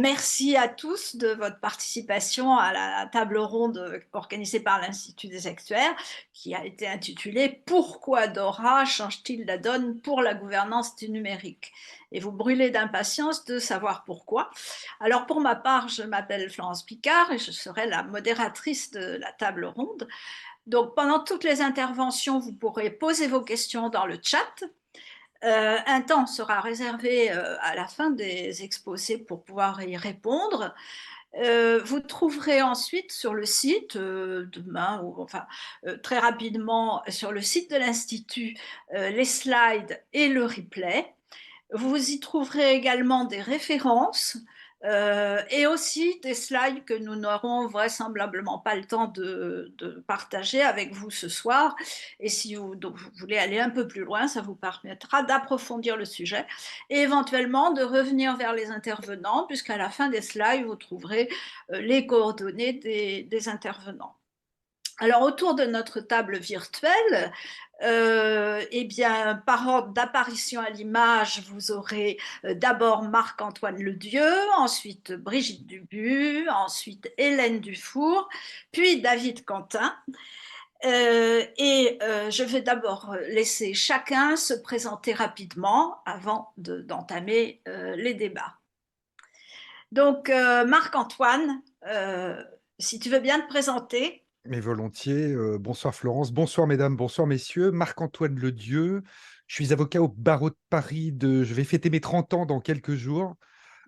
Merci à tous de votre participation à la table ronde organisée par l'Institut des actuaires, qui a été intitulée «Pourquoi Dora change-t-il la donne pour la gouvernance du numérique?» Et vous brûlez d'impatience de savoir pourquoi. Alors pour ma part, je m'appelle Florence Picard et je serai la modératrice de la table ronde. Donc pendant toutes les interventions, vous pourrez poser vos questions dans le chat. Un temps sera réservé à la fin des exposés pour pouvoir y répondre. Vous trouverez ensuite sur le site, demain ou enfin très rapidement sur le site de l'Institut, les slides et le replay. Vous y trouverez également des références et aussi des slides que nous n'aurons vraisemblablement pas le temps de partager avec vous ce soir. Et si vous voulez aller un peu plus loin, ça vous permettra d'approfondir le sujet et éventuellement de revenir vers les intervenants, puisqu'à la fin des slides, vous trouverez les coordonnées des intervenants. Alors, autour de notre table virtuelle, eh bien, par ordre d'apparition à l'image, vous aurez d'abord Marc-Antoine Ledieu, ensuite Brigitte Dubu, ensuite Hélène Dufour, puis David Quentin. Je vais d'abord laisser chacun se présenter rapidement avant d'entamer les débats. Donc, Marc-Antoine, si tu veux bien te présenter. Mais volontiers. Bonsoir Florence, bonsoir mesdames, bonsoir messieurs. Marc-Antoine Ledieu, je suis avocat au barreau de Paris. Je vais fêter mes 30 ans dans quelques jours.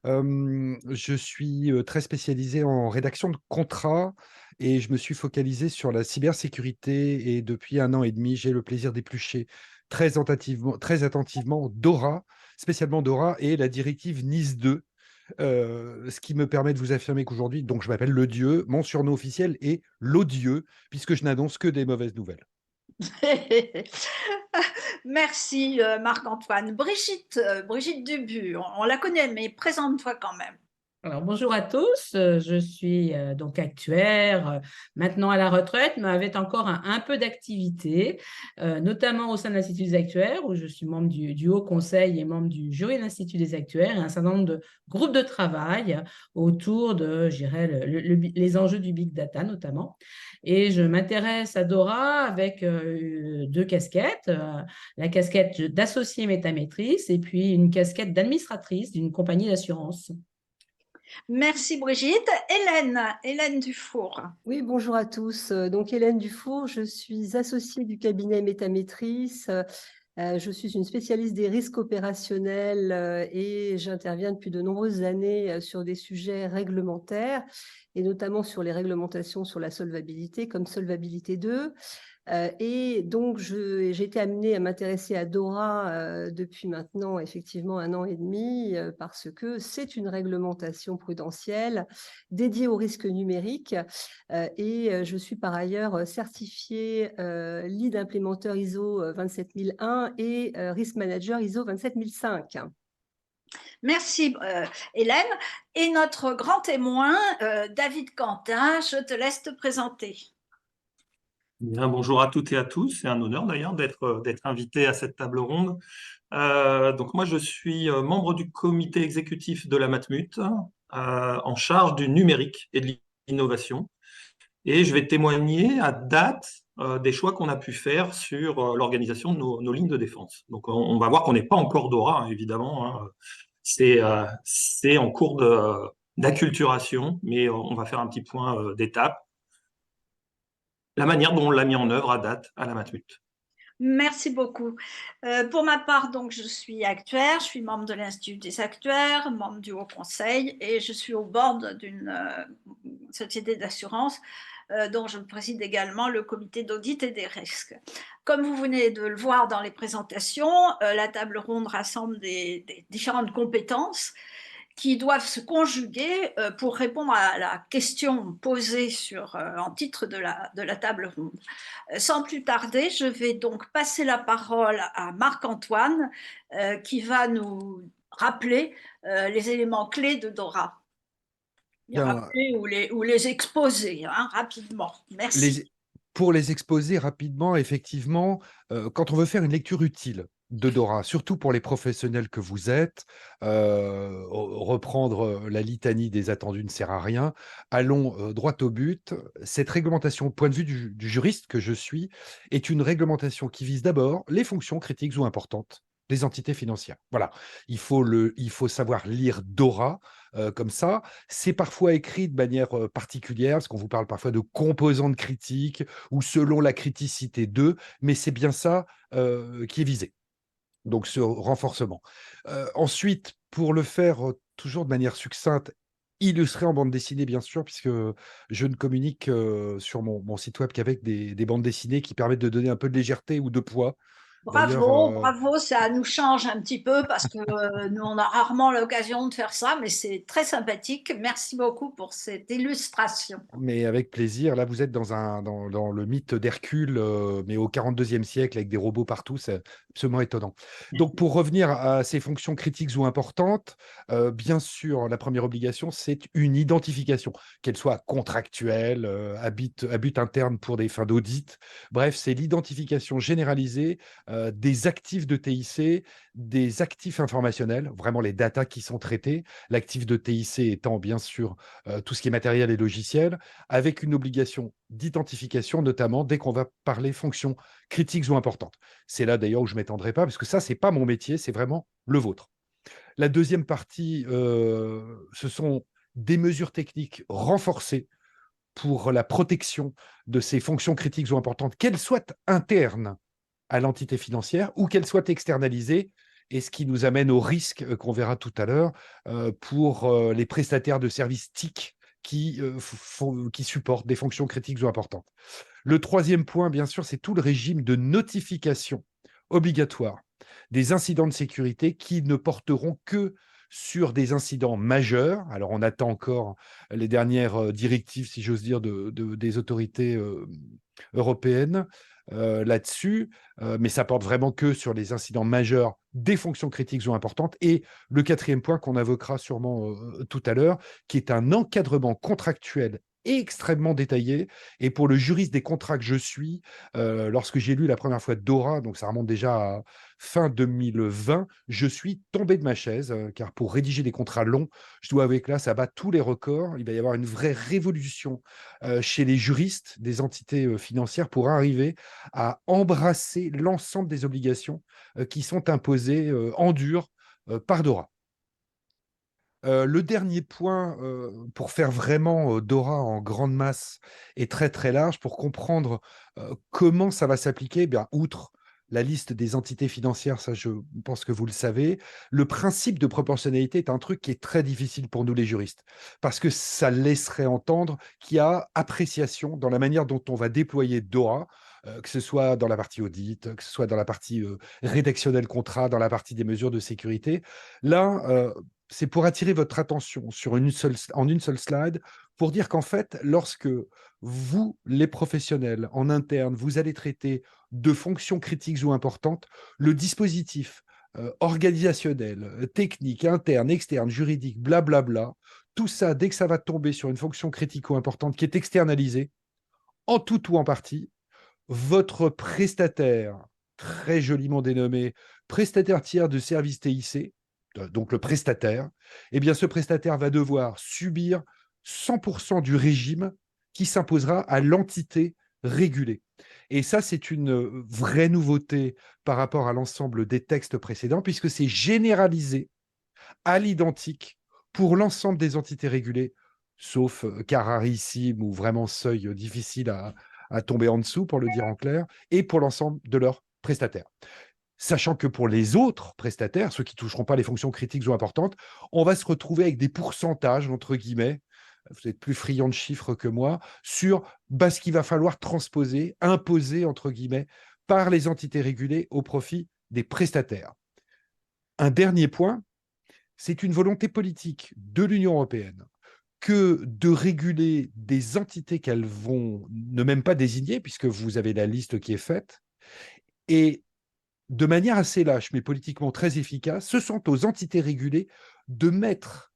Je suis très spécialisé en rédaction de contrats et je me suis focalisé sur la cybersécurité. Et depuis 1 an et demi, j'ai le plaisir d'éplucher très attentivement Dora, spécialement Dora et la directive NIS 2. Ce qui me permet de vous affirmer qu'aujourd'hui, donc je m'appelle Le Dieu, mon surnom officiel est l'Odieux, puisque je n'annonce que des mauvaises nouvelles. Merci Marc-Antoine. Brigitte Dubu, on la connaît, mais présente-toi quand même. Alors, bonjour à tous, je suis donc actuaire, maintenant à la retraite, mais avec encore un peu d'activité, notamment au sein de l'Institut des actuaires, où je suis membre du Haut Conseil et membre du jury de l'Institut des actuaires, et un certain nombre de groupes de travail autour de, je dirais, les enjeux du big data notamment. Et je m'intéresse à Dora avec deux casquettes, la casquette d'associée métamétrice et puis une casquette d'administratrice d'une compagnie d'assurance. Merci Brigitte. Hélène Dufour. Oui, bonjour à tous. Donc Hélène Dufour, je suis associée du cabinet Métamétrice. Je suis une spécialiste des risques opérationnels et j'interviens depuis de nombreuses années sur des sujets réglementaires et notamment sur les réglementations sur la solvabilité comme Solvabilité 2. Et donc, j'ai été amenée à m'intéresser à Dora depuis maintenant effectivement 1 an et demi parce que c'est une réglementation prudentielle dédiée aux risques numériques et je suis par ailleurs certifiée lead implémenteur ISO 27001 et risk manager ISO 27005. Merci Hélène. Et notre grand témoin, David Quentin, je te laisse te présenter. Bien, bonjour à toutes et à tous, c'est un honneur d'ailleurs d'être invité à cette table ronde. Donc moi je suis membre du comité exécutif de la Matmut, en charge du numérique et de l'innovation. Et je vais témoigner à date des choix qu'on a pu faire sur l'organisation de nos lignes de défense. Donc on va voir qu'on n'est pas encore Dora, hein, évidemment. Hein. C'est en cours d'acculturation, mais on va faire un petit point d'étape. La manière dont on l'a mis en œuvre à date à la Matmut. Merci beaucoup. Pour ma part, donc, je suis actuaire, je suis membre de l'Institut des actuaires, membre du Haut Conseil et je suis au board d'une société d'assurance dont je préside également le comité d'audit et des risques. Comme vous venez de le voir dans les présentations, la table ronde rassemble des différentes compétences qui doivent se conjuguer pour répondre à la question posée en titre de la table ronde. Sans plus tarder, je vais donc passer la parole à Marc-Antoine qui va nous rappeler les éléments clés de Dora. Les rappeler ou les exposer rapidement. Merci. Pour les exposer rapidement, effectivement, quand on veut faire une lecture utile de DORA, surtout pour les professionnels que vous êtes. Reprendre la litanie des attendus ne sert à rien. Allons droit au but. Cette réglementation, au point de vue du juriste que je suis, est une réglementation qui vise d'abord les fonctions critiques ou importantes des entités financières. Voilà, il faut savoir lire DORA comme ça. C'est parfois écrit de manière particulière, parce qu'on vous parle parfois de composantes critiques ou selon la criticité d'eux, mais c'est bien ça qui est visé. Donc ce renforcement. Ensuite, pour le faire toujours de manière succincte, illustré en bande dessinée, bien sûr, puisque je ne communique sur mon site web qu'avec des bandes dessinées qui permettent de donner un peu de légèreté ou de poids. D'ailleurs, Bravo, bravo, ça nous change un petit peu parce que nous, on a rarement l'occasion de faire ça, mais c'est très sympathique. Merci beaucoup pour cette illustration. mais avec plaisir. Là, vous êtes dans le mythe d'Hercule, mais au 42e siècle, avec des robots partout. C'est absolument étonnant. Donc, pour revenir à ces fonctions critiques ou importantes, bien sûr, la première obligation, c'est une identification, qu'elle soit contractuelle, à but interne pour des fins d'audit. Bref, c'est l'identification généralisée des actifs de TIC, des actifs informationnels, vraiment les datas qui sont traités. L'actif de TIC étant, bien sûr, tout ce qui est matériel et logiciel, avec une obligation d'identification, notamment dès qu'on va parler fonctions critiques ou importantes. C'est là d'ailleurs où je ne m'étendrai pas, parce que ça, ce n'est pas mon métier, c'est vraiment le vôtre. La deuxième partie, ce sont des mesures techniques renforcées pour la protection de ces fonctions critiques ou importantes, qu'elles soient internes à l'entité financière ou qu'elles soient externalisées, et ce qui nous amène au risque qu'on verra tout à l'heure pour les prestataires de services TIC qui supportent des fonctions critiques ou importantes. Le troisième point, bien sûr, c'est tout le régime de notification obligatoire des incidents de sécurité qui ne porteront que sur des incidents majeurs. Alors, on attend encore les dernières directives, si j'ose dire, des autorités européennes là-dessus, mais ça porte vraiment que sur les incidents majeurs des fonctions critiques ou importantes. Et le quatrième point qu'on invoquera sûrement tout à l'heure, qui est un encadrement contractuel extrêmement détaillé. Et pour le juriste des contrats que je suis, lorsque j'ai lu la première fois Dora, donc ça remonte déjà à fin 2020, je suis tombé de ma chaise, car pour rédiger des contrats longs, je dois avouer que là, ça bat tous les records. Il va y avoir une vraie révolution chez les juristes des entités financières pour arriver à embrasser l'ensemble des obligations qui sont imposées en dur par Dora. Le dernier point, pour faire vraiment Dora en grande masse et très très large, pour comprendre comment ça va s'appliquer, eh bien, outre la liste des entités financières, ça je pense que vous le savez, le principe de proportionnalité est un truc qui est très difficile pour nous les juristes, parce que ça laisserait entendre qu'il y a appréciation dans la manière dont on va déployer Dora, que ce soit dans la partie audit, que ce soit dans la partie rédactionnelle contrat, dans la partie des mesures de sécurité. Là, c'est pour attirer votre attention en une seule slide, pour dire qu'en fait, lorsque vous, les professionnels en interne, vous allez traiter de fonctions critiques ou importantes, le dispositif organisationnel, technique, interne, externe, juridique, blablabla, tout ça, dès que ça va tomber sur une fonction critique ou importante qui est externalisée, en tout ou en partie, votre prestataire, très joliment dénommé prestataire tiers de service TIC, donc le prestataire, eh bien ce prestataire va devoir subir 100% du régime qui s'imposera à l'entité régulée. Et ça, c'est une vraie nouveauté par rapport à l'ensemble des textes précédents, puisque c'est généralisé à l'identique pour l'ensemble des entités régulées, sauf cas rarissime ou vraiment seuil difficile à tomber en dessous, pour le dire en clair, et pour l'ensemble de leurs prestataires. Sachant que pour les autres prestataires, ceux qui ne toucheront pas les fonctions critiques ou importantes, on va se retrouver avec des pourcentages, entre guillemets, vous êtes plus friand de chiffres que moi, sur ce qu'il va falloir transposer, imposer, entre guillemets, par les entités régulées au profit des prestataires. Un dernier point, c'est une volonté politique de l'Union européenne que de réguler des entités qu'elles vont ne même pas désigner, puisque vous avez la liste qui est faite, et de manière assez lâche, mais politiquement très efficace, ce sont aux entités régulées de mettre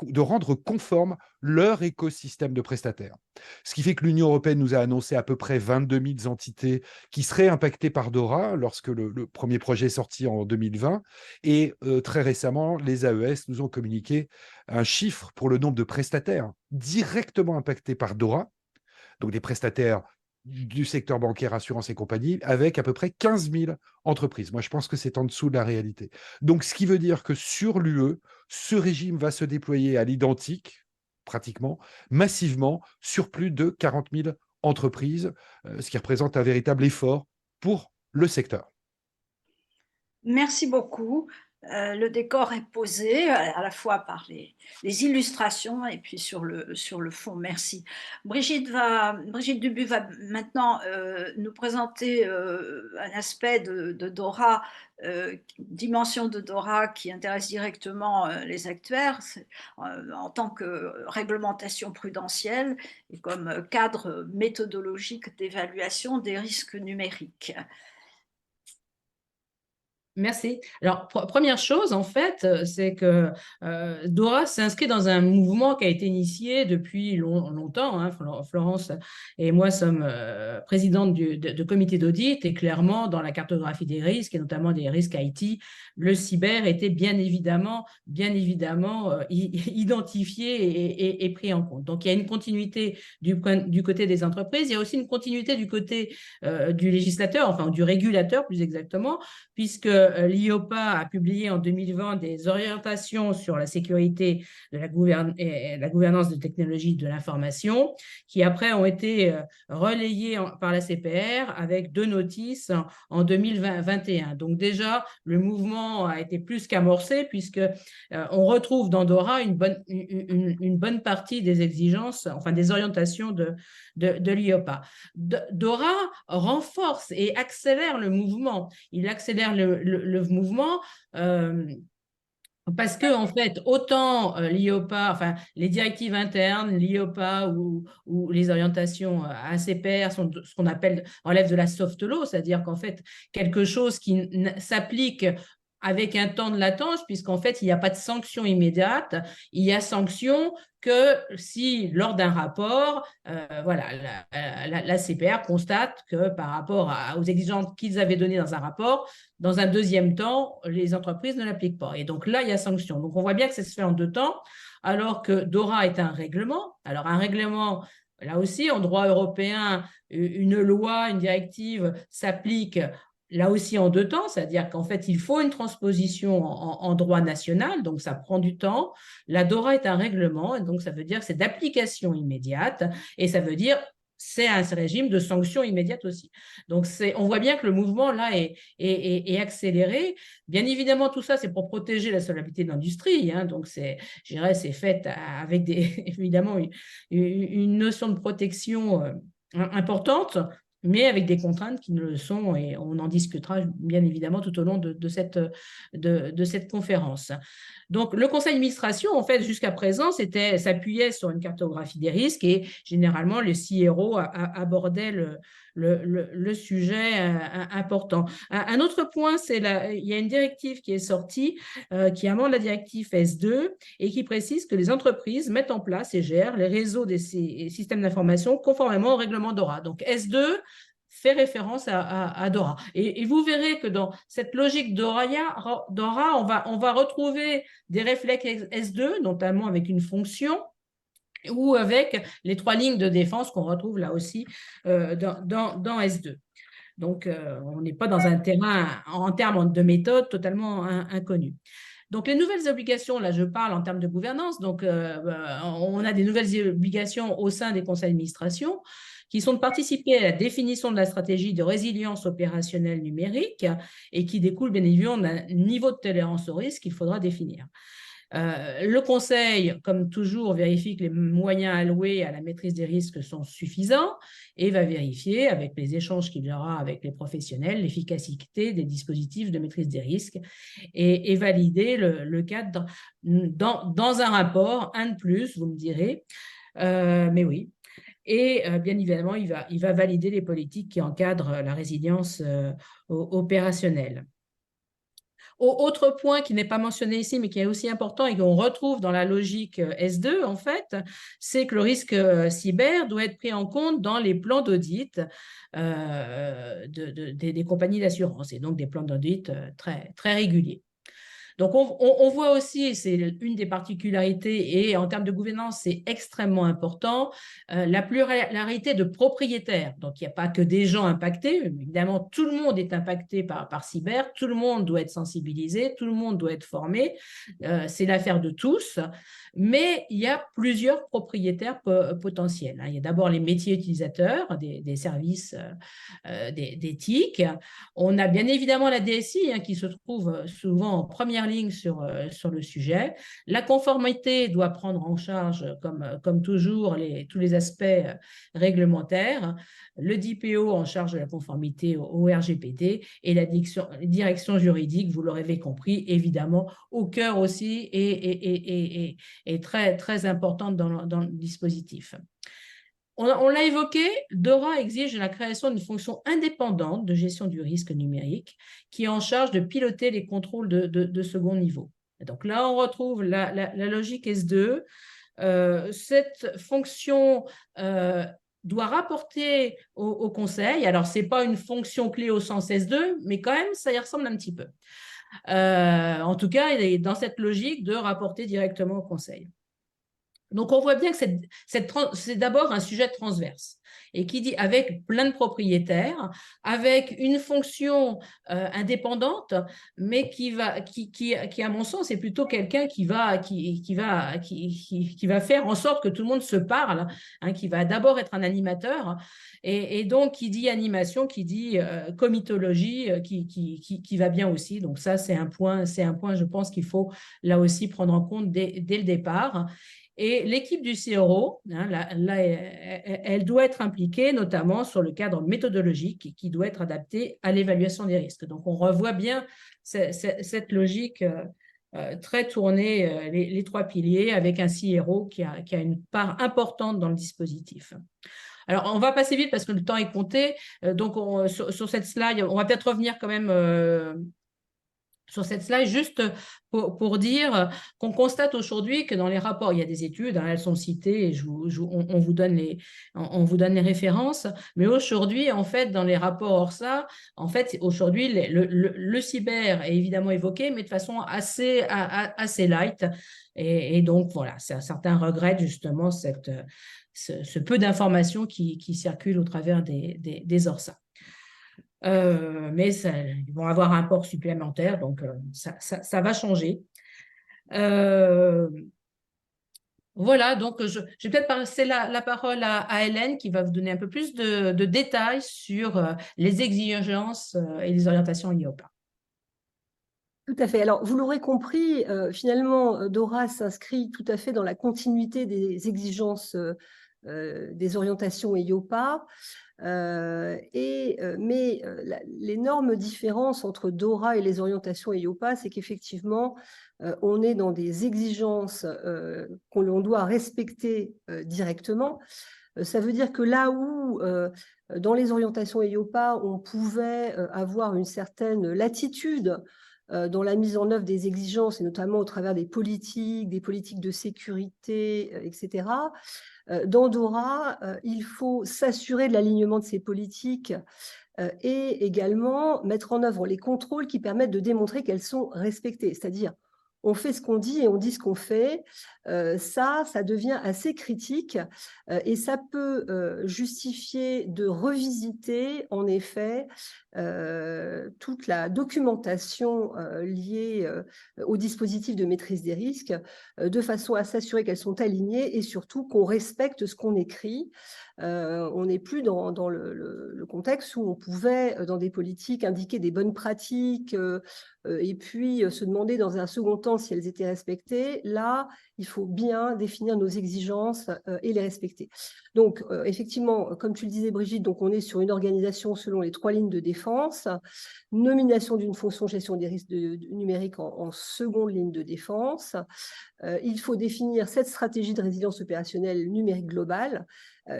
de rendre conforme leur écosystème de prestataires. Ce qui fait que l'Union européenne nous a annoncé à peu près 22 000 entités qui seraient impactées par DORA lorsque le premier projet est sorti en 2020. Et très récemment, les AES nous ont communiqué un chiffre pour le nombre de prestataires directement impactés par DORA, donc des prestataires du secteur bancaire, assurance et compagnie, avec à peu près 15 000 entreprises. Moi, je pense que c'est en dessous de la réalité. Donc, ce qui veut dire que sur l'UE, ce régime va se déployer à l'identique, pratiquement, massivement, sur plus de 40 000 entreprises, ce qui représente un véritable effort pour le secteur. Merci beaucoup. Le décor est posé à la fois par les illustrations et puis sur le fond. Merci. Brigitte Dubu va maintenant nous présenter un aspect de DORA, dimension de DORA qui intéresse directement les actuaires en tant que réglementation prudentielle et comme cadre méthodologique d'évaluation des risques numériques. Merci. Alors, première chose, en fait, c'est que DORA s'inscrit dans un mouvement qui a été initié depuis longtemps. Hein. Florence et moi sommes présidentes de comité d'audit et clairement, dans la cartographie des risques, et notamment des risques IT, le cyber était bien évidemment identifié et pris en compte. Donc, il y a une continuité du côté des entreprises. Il y a aussi une continuité du côté du législateur, enfin du régulateur plus exactement, puisque l'IOPA a publié en 2020 des orientations sur la sécurité de la gouvernance de technologies de l'information, qui après ont été relayées par la CPR avec 2 notices en 2021. Donc déjà, le mouvement a été plus qu'amorcé, puisque on retrouve dans DORA une bonne partie des exigences, enfin des orientations de l'IOPA. DORA renforce et accélère le mouvement. Il accélère le mouvement parce que, en fait, autant l'IOPA, enfin, les directives internes, l'IOPA ou les orientations ACPR sont ce qu'on relève de la soft law, c'est-à-dire qu'en fait, quelque chose qui s'applique avec un temps de latence, puisqu'en fait, il n'y a pas de sanction immédiate, il y a sanction que si, lors d'un rapport, voilà, la CPR constate que par rapport aux exigences qu'ils avaient données dans un rapport, dans un deuxième temps, les entreprises ne l'appliquent pas. Et donc là, il y a sanction. Donc, on voit bien que ça se fait en 2 temps, alors que DORA est un règlement. Alors, un règlement, là aussi, en droit européen, une loi, une directive s'applique là aussi en 2 temps, c'est-à-dire qu'en fait, il faut une transposition en droit national, donc ça prend du temps. La DORA est un règlement, et donc ça veut dire que c'est d'application immédiate, et ça veut dire c'est un régime de sanctions immédiates aussi. Donc, on voit bien que le mouvement, là, est accéléré. Bien évidemment, tout ça, c'est pour protéger la solvabilité de l'industrie. Hein, donc, je dirais, c'est fait avec évidemment une notion de protection importante, mais avec des contraintes qui ne le sont, et on en discutera bien évidemment tout au long de cette conférence. Donc, le conseil d'administration, en fait, jusqu'à présent, s'appuyait sur une cartographie des risques et généralement, le CRO abordait le sujet important. Un autre point, il y a une directive qui est sortie, qui amende la directive S2 et qui précise que les entreprises mettent en place et gèrent les réseaux des systèmes d'information conformément au règlement DORA. Donc, S2 fait référence à DORA. Et vous verrez que dans cette logique DORA, on va retrouver des réflexes S2, notamment avec une fonction, ou avec les 3 lignes de défense qu'on retrouve là aussi dans S2. Donc, on n'est pas dans un terrain, en termes de méthode, totalement inconnu. Donc, les nouvelles obligations, là, je parle en termes de gouvernance. Donc, on a des nouvelles obligations au sein des conseils d'administration qui sont de participer à la définition de la stratégie de résilience opérationnelle numérique et qui découlent bien évidemment d'un niveau de tolérance au risque qu'il faudra définir. Le conseil, comme toujours, vérifie que les moyens alloués à la maîtrise des risques sont suffisants et va vérifier, avec les échanges qu'il y aura avec les professionnels, l'efficacité des dispositifs de maîtrise des risques et valider le cadre dans un rapport, un de plus, vous me direz, mais oui. Et bien évidemment, il va valider les politiques qui encadrent la résilience opérationnelle. Autre point qui n'est pas mentionné ici, mais qui est aussi important et qu'on retrouve dans la logique S2, en fait, c'est que le risque cyber doit être pris en compte dans les plans d'audit des compagnies d'assurance, et donc des plans d'audit très, très réguliers. Donc, on voit aussi, c'est une des particularités, et en termes de gouvernance, c'est extrêmement important, la pluralité de propriétaires. Donc, il n'y a pas que des gens impactés. Évidemment, tout le monde est impacté par cyber, tout le monde doit être sensibilisé, tout le monde doit être formé. C'est l'affaire de tous. Mais il y a plusieurs propriétaires potentiels. Il y a d'abord les métiers utilisateurs des services d'éthique. On a bien évidemment la DSI qui se trouve souvent en première ligne sur le sujet. La conformité doit prendre en charge, comme toujours, tous les aspects réglementaires. Le DPO en charge de la conformité au RGPD, et la direction juridique, vous l'aurez compris, évidemment, au cœur aussi et très, très importante dans le dispositif. On l'a évoqué, DORA exige la création d'une fonction indépendante de gestion du risque numérique qui est en charge de piloter les contrôles de second niveau. Et donc là, on retrouve la logique S2. Cette fonction doit rapporter au conseil. Alors, ce n'est pas une fonction clé au sens S2, mais quand même, ça y ressemble un petit peu. En tout cas, il est dans cette logique de rapporter directement au conseil. Donc, on voit bien que c'est d'abord un sujet transverse, et qui dit avec plein de propriétaires, avec une fonction indépendante, mais qui, à mon sens, est plutôt quelqu'un qui va faire en sorte que tout le monde se parle, qui va d'abord être un animateur, et donc qui dit animation, qui dit comitologie, qui va bien aussi. Donc ça, c'est un point, je pense, qu'il faut là aussi prendre en compte dès le départ. Et l'équipe du CRO, elle doit être impliquée notamment sur le cadre méthodologique qui doit être adapté à l'évaluation des risques. Donc, on revoit bien cette logique très tournée, les trois piliers, avec un CRO qui a une part importante dans le dispositif. Alors, on va passer vite parce que le temps est compté. Donc, sur cette slide, on va peut-être revenir quand même sur cette slide, juste pour dire qu'on constate aujourd'hui que dans les rapports, il y a des études, elles sont citées, et on vous donne les références, mais aujourd'hui, en fait, dans les rapports ORSA, en fait, aujourd'hui, le cyber est évidemment évoqué, mais de façon assez light, et donc, voilà, certains regrettent justement ce peu d'informations qui circulent au travers des ORSA. Mais ils vont avoir un port supplémentaire, donc ça va changer. Voilà, donc je vais peut-être passer la parole à Hélène qui va vous donner un peu plus de détails sur les exigences et les orientations IOPA. Tout à fait. Alors, vous l'aurez compris, finalement, DORA s'inscrit tout à fait dans la continuité des exigences des orientations IOPA. Mais l'énorme différence entre DORA et les orientations IOPA, c'est qu'effectivement, on est dans des exigences qu'on doit respecter directement. Ça veut dire que là où, dans les orientations IOPA, on pouvait avoir une certaine latitude dans la mise en œuvre des exigences, et notamment au travers des politiques de sécurité, etc., dans DORA, il faut s'assurer de l'alignement de ces politiques et également mettre en œuvre les contrôles qui permettent de démontrer qu'elles sont respectées. C'est-à-dire, on fait ce qu'on dit et on dit ce qu'on fait. Ça devient assez critique et ça peut justifier de revisiter, en effet, toute la documentation liée au dispositif de maîtrise des risques, de façon à s'assurer qu'elles sont alignées et surtout qu'on respecte ce qu'on écrit. On n'est plus dans le contexte où on pouvait, dans des politiques, indiquer des bonnes pratiques et puis se demander dans un second temps si elles étaient respectées. Là, il faut bien définir nos exigences et les respecter. Donc, effectivement, comme tu le disais, Brigitte, donc on est sur une organisation selon les 3 lignes de défense, nomination d'une fonction gestion des risques numériques en seconde ligne de défense. Il faut définir cette stratégie de résilience opérationnelle numérique globale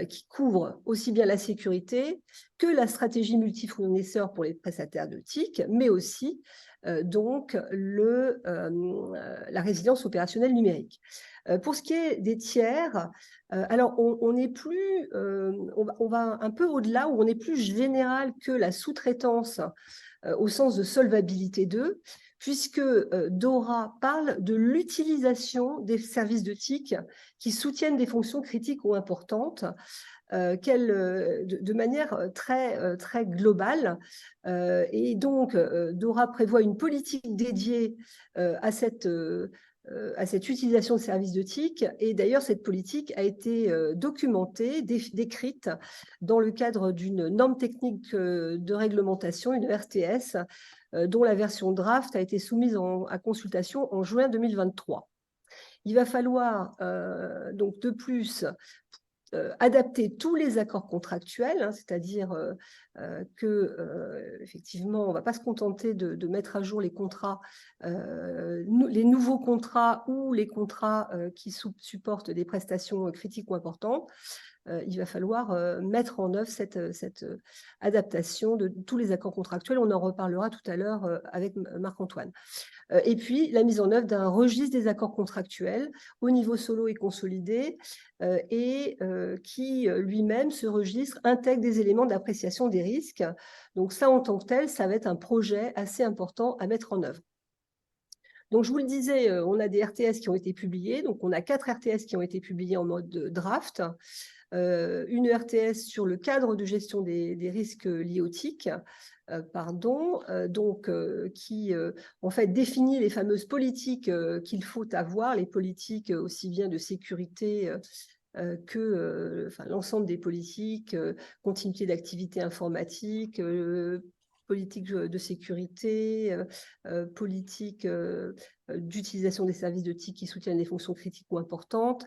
qui couvre aussi bien la sécurité que la stratégie multifournisseur pour les prestataires de TIC, mais aussi donc la résilience opérationnelle numérique. Pour ce qui est des tiers, alors on n'est plus, on va un peu au-delà, où on est plus général que la sous-traitance au sens de solvabilité 2, puisque DORA parle de l'utilisation des services de TIC qui soutiennent des fonctions critiques ou importantes, de manière très globale. Et donc, DORA prévoit une politique dédiée à cette utilisation de services de TIC. Et d'ailleurs, cette politique a été documentée, décrite dans le cadre d'une norme technique de réglementation, une RTS, dont la version draft a été soumise à consultation en juin 2023. Il va falloir donc de plus adapter tous les accords contractuels, hein, c'est-à-dire effectivement, on ne va pas se contenter de mettre à jour les contrats, les nouveaux contrats ou les contrats qui supportent des prestations critiques ou importantes. Il va falloir mettre en œuvre cette adaptation de tous les accords contractuels. On en reparlera tout à l'heure avec Marc-Antoine. Et puis, la mise en œuvre d'un registre des accords contractuels au niveau solo et consolidé et qui, lui-même, ce registre intègre des éléments d'appréciation des risques. Donc ça, en tant que tel, ça va être un projet assez important à mettre en œuvre. Donc, je vous le disais, on a des RTS qui ont été publiés. Donc, on a 4 RTS qui ont été publiés en mode draft. Une RTS sur le cadre de gestion des risques liés au TIC, qui en fait définit les fameuses politiques qu'il faut avoir, les politiques aussi bien de sécurité que l'ensemble des politiques, continuité d'activité informatique, politique de sécurité, politique d'utilisation des services de TIC qui soutiennent des fonctions critiques ou importantes.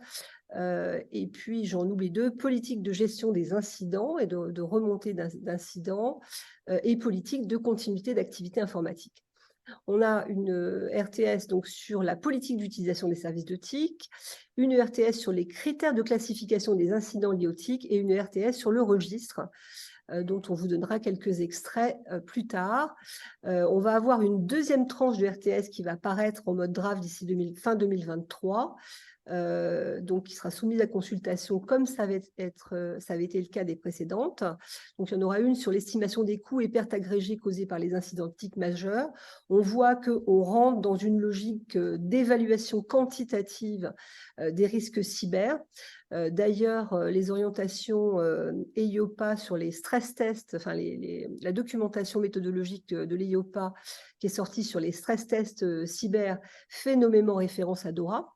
Et puis, j'en oublie 2, politique de gestion des incidents et de remontée d'incidents et politique de continuité d'activité informatique. On a une RTS donc, sur la politique d'utilisation des services de TIC, une RTS sur les critères de classification des incidents liés au TIC et une RTS sur le registre, dont on vous donnera quelques extraits plus tard. On va avoir une deuxième tranche de RTS qui va paraître en mode draft d'ici fin 2023, donc qui sera soumise à consultation comme ça avait été le cas des précédentes. Donc, il y en aura une sur l'estimation des coûts et pertes agrégées causées par les incidents TIC majeurs. On voit qu'on rentre dans une logique d'évaluation quantitative des risques cyber. D'ailleurs, les orientations EIOPA sur les stress tests, la documentation méthodologique de l'EIOPA qui est sortie sur les stress tests cyber fait nommément référence à DORA.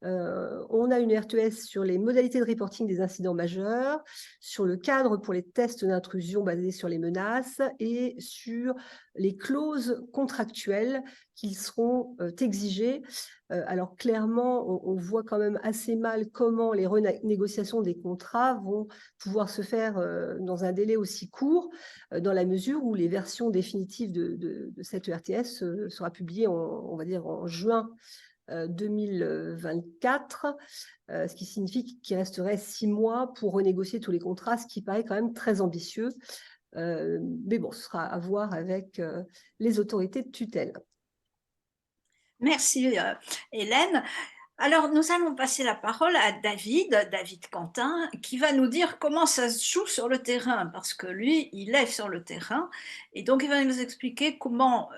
On a une RTS sur les modalités de reporting des incidents majeurs, sur le cadre pour les tests d'intrusion basés sur les menaces et sur les clauses contractuelles qui seront exigées. Alors clairement, on voit quand même assez mal comment les renégociations des contrats vont pouvoir se faire dans un délai aussi court, dans la mesure où les versions définitives de cette RTS sera publiée on va dire en juin 2024, ce qui signifie qu'il resterait 6 mois pour renégocier tous les contrats, ce qui paraît quand même très ambitieux. Mais bon, ce sera à voir avec les autorités de tutelle. Merci Hélène. Alors, nous allons passer la parole à David Quentin, qui va nous dire comment ça se joue sur le terrain, parce que lui, il est sur le terrain, et donc il va nous expliquer comment,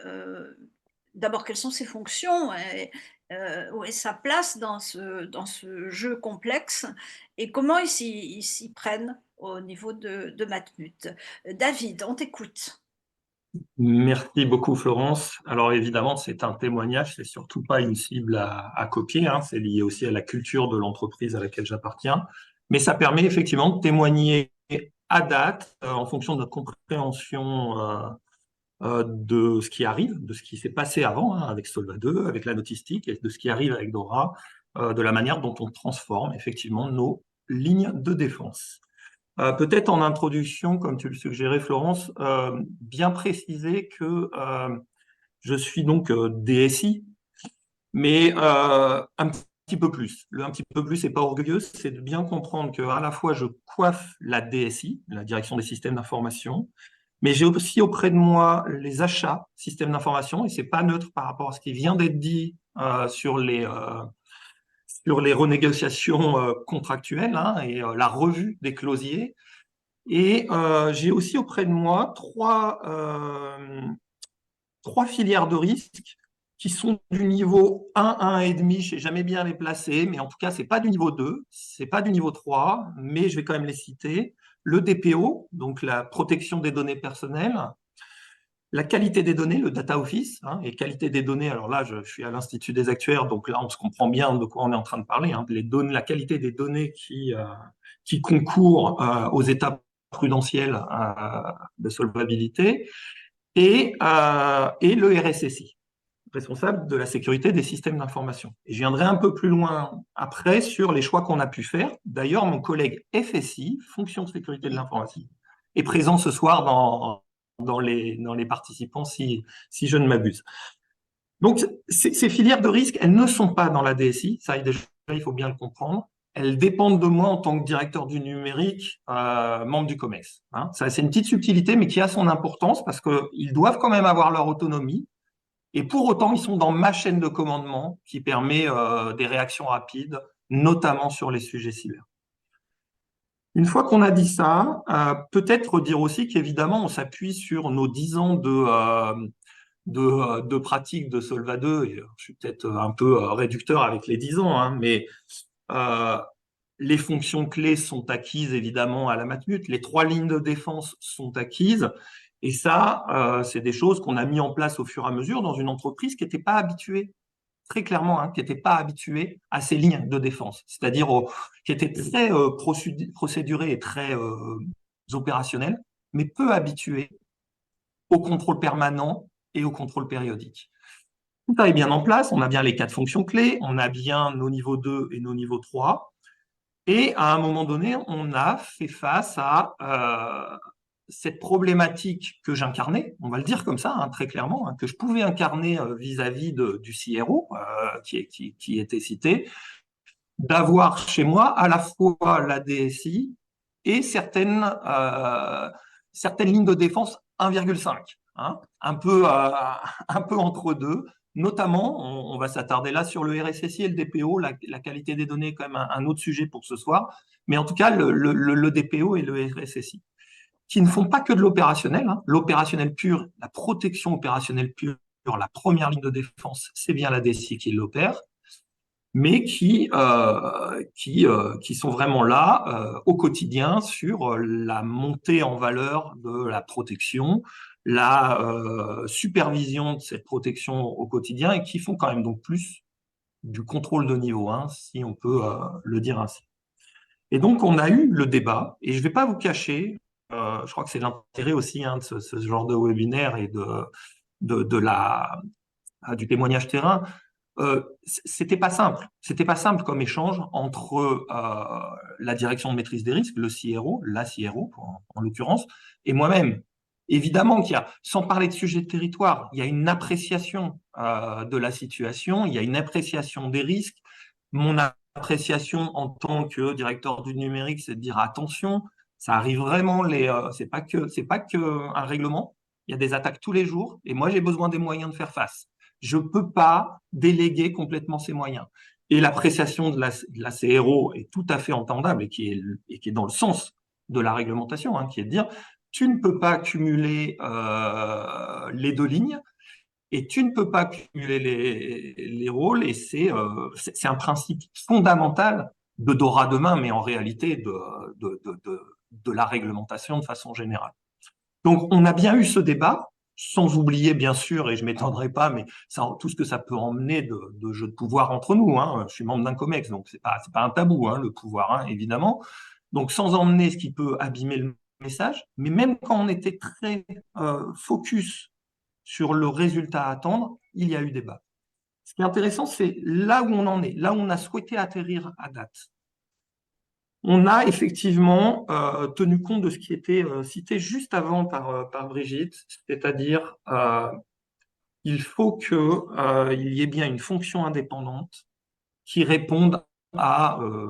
d'abord, quelles sont ses fonctions, où est sa place dans ce jeu complexe, et comment ils s'y prennent au niveau de Matmut. David, on t'écoute. Merci beaucoup, Florence. Alors évidemment, c'est un témoignage, c'est surtout pas une cible à copier, hein, c'est lié aussi à la culture de l'entreprise à laquelle j'appartiens, mais ça permet effectivement de témoigner à date, en fonction de notre compréhension de ce qui arrive, de ce qui s'est passé avant, hein, avec Solva 2, avec la notistique, et de ce qui arrive avec DORA, de la manière dont on transforme effectivement nos lignes de défense. Peut-être en introduction, comme tu le suggérais, Florence, bien préciser que je suis donc DSI, mais un petit peu plus. Le un petit peu plus, c'est pas orgueilleux, c'est de bien comprendre qu'à la fois je coiffe la DSI, la direction des systèmes d'information, mais j'ai aussi auprès de moi les achats systèmes d'information, et c'est pas neutre par rapport à ce qui vient d'être dit sur les renégociations contractuelles hein, et la revue des clausiers. Et j'ai aussi auprès de moi trois filières de risque qui sont du niveau 1, 1,5, je ne sais jamais bien les placer, mais en tout cas, ce n'est pas du niveau 2, ce n'est pas du niveau 3, mais je vais quand même les citer. Le DPO, donc la protection des données personnelles, la qualité des données, le data office, hein, et qualité des données, alors là, je suis à l'Institut des actuaires, donc là, on se comprend bien de quoi on est en train de parler, hein, la qualité des données qui concourent aux étapes prudentielles de solvabilité, et le RSSI, responsable de la sécurité des systèmes d'information. Et je viendrai un peu plus loin après sur les choix qu'on a pu faire. D'ailleurs, mon collègue FSI, fonction de sécurité de l'information, est présent ce soir dans les participants, si je ne m'abuse. Donc, ces filières de risque, elles ne sont pas dans la DSI, ça déjà, il faut bien le comprendre. Elles dépendent de moi en tant que directeur du numérique, membre du COMEX. Hein. Ça, c'est une petite subtilité, mais qui a son importance parce qu'ils doivent quand même avoir leur autonomie. Et pour autant, ils sont dans ma chaîne de commandement qui permet des réactions rapides, notamment sur les sujets cyber. Une fois qu'on a dit ça, peut-être dire aussi qu'évidemment, on s'appuie sur nos 10 ans de pratique de Solva 2, et je suis peut-être un peu réducteur avec les 10 ans, hein, mais les fonctions clés sont acquises évidemment à la Matmut, les 3 lignes de défense sont acquises, et ça, c'est des choses qu'on a mis en place au fur et à mesure dans une entreprise qui n'était pas habituée, très clairement, hein, qui n'était pas habituée à ces lignes de défense, c'est-à-dire qui était très procédurée et très opérationnelle, mais peu habituée au contrôle permanent et au contrôle périodique. Tout ça est bien en place, on a bien les 4 fonctions clés, on a bien nos niveaux 2 et nos niveaux 3, et à un moment donné, on a fait face à cette problématique que j'incarnais, on va le dire comme ça, hein, très clairement, hein, que je pouvais incarner vis-à-vis du CRO qui était cité, d'avoir chez moi à la fois la DSI et certaines lignes de défense 1,5, hein, un peu entre deux. Notamment, on va s'attarder là sur le RSSI et le DPO, la qualité des données est quand même un autre sujet pour ce soir, mais en tout cas le DPO et le RSSI, qui ne font pas que de l'opérationnel, hein. L'opérationnel pur, la protection opérationnelle pure, la première ligne de défense, c'est bien la DSI qui l'opère, mais qui sont vraiment là au quotidien sur la montée en valeur de la protection, la supervision de cette protection au quotidien, et qui font quand même donc plus du contrôle de niveau 1, si on peut le dire ainsi. Et donc, on a eu le débat, et je ne vais pas vous cacher, je crois que c'est l'intérêt aussi hein, de ce genre de webinaire et du témoignage terrain. C'était pas simple comme échange entre la direction de maîtrise des risques, le CRO, la CRO en l'occurrence, et moi-même. Évidemment qu'il y a, sans parler de sujet de territoire, il y a une appréciation de la situation, il y a une appréciation des risques. Mon appréciation en tant que directeur du numérique, c'est de dire attention, ça arrive vraiment, c'est pas que un règlement, il y a des attaques tous les jours, et moi j'ai besoin des moyens de faire face. Je ne peux pas déléguer complètement ces moyens. Et l'appréciation de la CRO est tout à fait entendable et qui est dans le sens de la réglementation, hein, qui est de dire tu ne peux pas cumuler les 2 lignes et tu ne peux pas cumuler les rôles, et c'est un principe fondamental de DORA demain, mais en réalité de la réglementation de façon générale. Donc, on a bien eu ce débat, sans oublier, bien sûr, et je ne m'étendrai pas, mais tout ce que ça peut emmener de jeux de pouvoir entre nous. Hein. Je suis membre d'un COMEX, donc ce n'est pas un tabou, hein, le pouvoir, hein, évidemment. Donc, sans emmener ce qui peut abîmer le message, mais même quand on était très focus sur le résultat à attendre, il y a eu débat. Ce qui est intéressant, c'est là où on en est, là où on a souhaité atterrir à date. On a effectivement tenu compte de ce qui était cité juste avant par Brigitte, c'est-à-dire il faut qu'il y ait bien une fonction indépendante qui réponde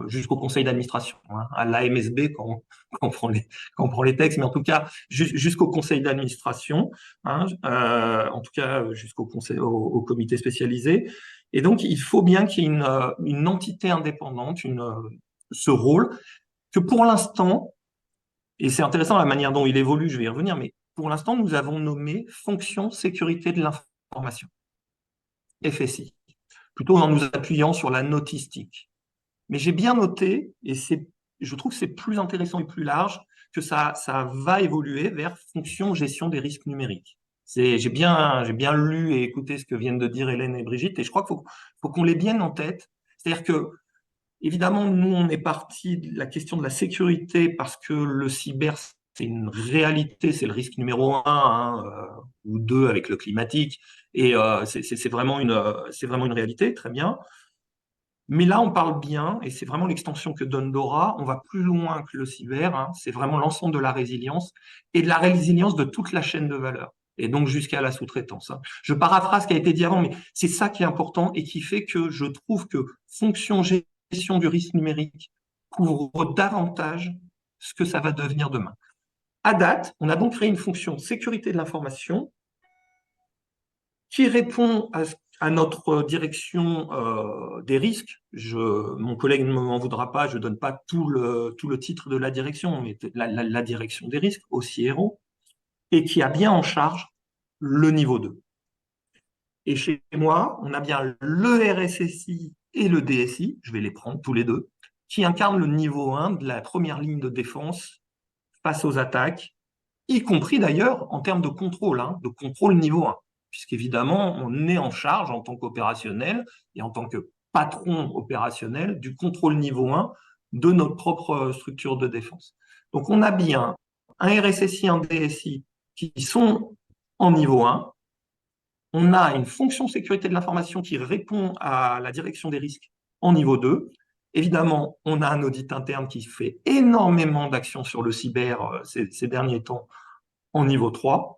jusqu'au conseil d'administration, hein, à l'AMSB quand on prend les textes, mais en tout cas jusqu'au conseil d'administration, hein, en tout cas au comité spécialisé. Et donc, il faut bien qu'il y ait une entité indépendante, ce rôle que pour l'instant, et c'est intéressant la manière dont il évolue, je vais y revenir, mais pour l'instant, nous avons nommé fonction sécurité de l'information, FSI, plutôt en nous appuyant sur la notistique. Mais j'ai bien noté, et je trouve que c'est plus intéressant et plus large, que ça va évoluer vers fonction gestion des risques numériques. J'ai bien lu et écouté ce que viennent de dire Hélène et Brigitte, et je crois qu'il faut qu'on l'ait bien en tête. C'est-à-dire que, évidemment, nous, on est parti de la question de la sécurité parce que le cyber, c'est une réalité, c'est le risque numéro 1, hein, ou 2 avec le climatique, et c'est vraiment une réalité, très bien. Mais là, on parle bien, et c'est vraiment l'extension que donne Dora, on va plus loin que le cyber, hein, c'est vraiment l'ensemble de la résilience, et de la résilience de toute la chaîne de valeur, et donc jusqu'à la sous-traitance, hein. Je paraphrase ce qui a été dit avant, mais c'est ça qui est important, et qui fait que je trouve que fonction gestion du risque numérique couvre davantage ce que ça va devenir demain. À date, on a donc créé une fonction sécurité de l'information qui répond à notre direction des risques. Mon collègue ne m'en voudra pas, je ne donne pas tout le titre de la direction, mais la direction des risques, au CIRO, et qui a bien en charge le niveau 2. Et chez moi, on a bien le RSSI et le DSI, je vais les prendre tous les deux, qui incarnent le niveau 1 de la première ligne de défense face aux attaques, y compris d'ailleurs en termes de contrôle, hein, de contrôle niveau 1. Puisqu'évidemment, on est en charge en tant qu'opérationnel et en tant que patron opérationnel du contrôle niveau 1 de notre propre structure de défense. Donc, on a bien un RSSI, un DSI qui sont en niveau 1. On a une fonction sécurité de l'information qui répond à la direction des risques en niveau 2. Évidemment, on a un audit interne qui fait énormément d'actions sur le cyber ces derniers temps en niveau 3.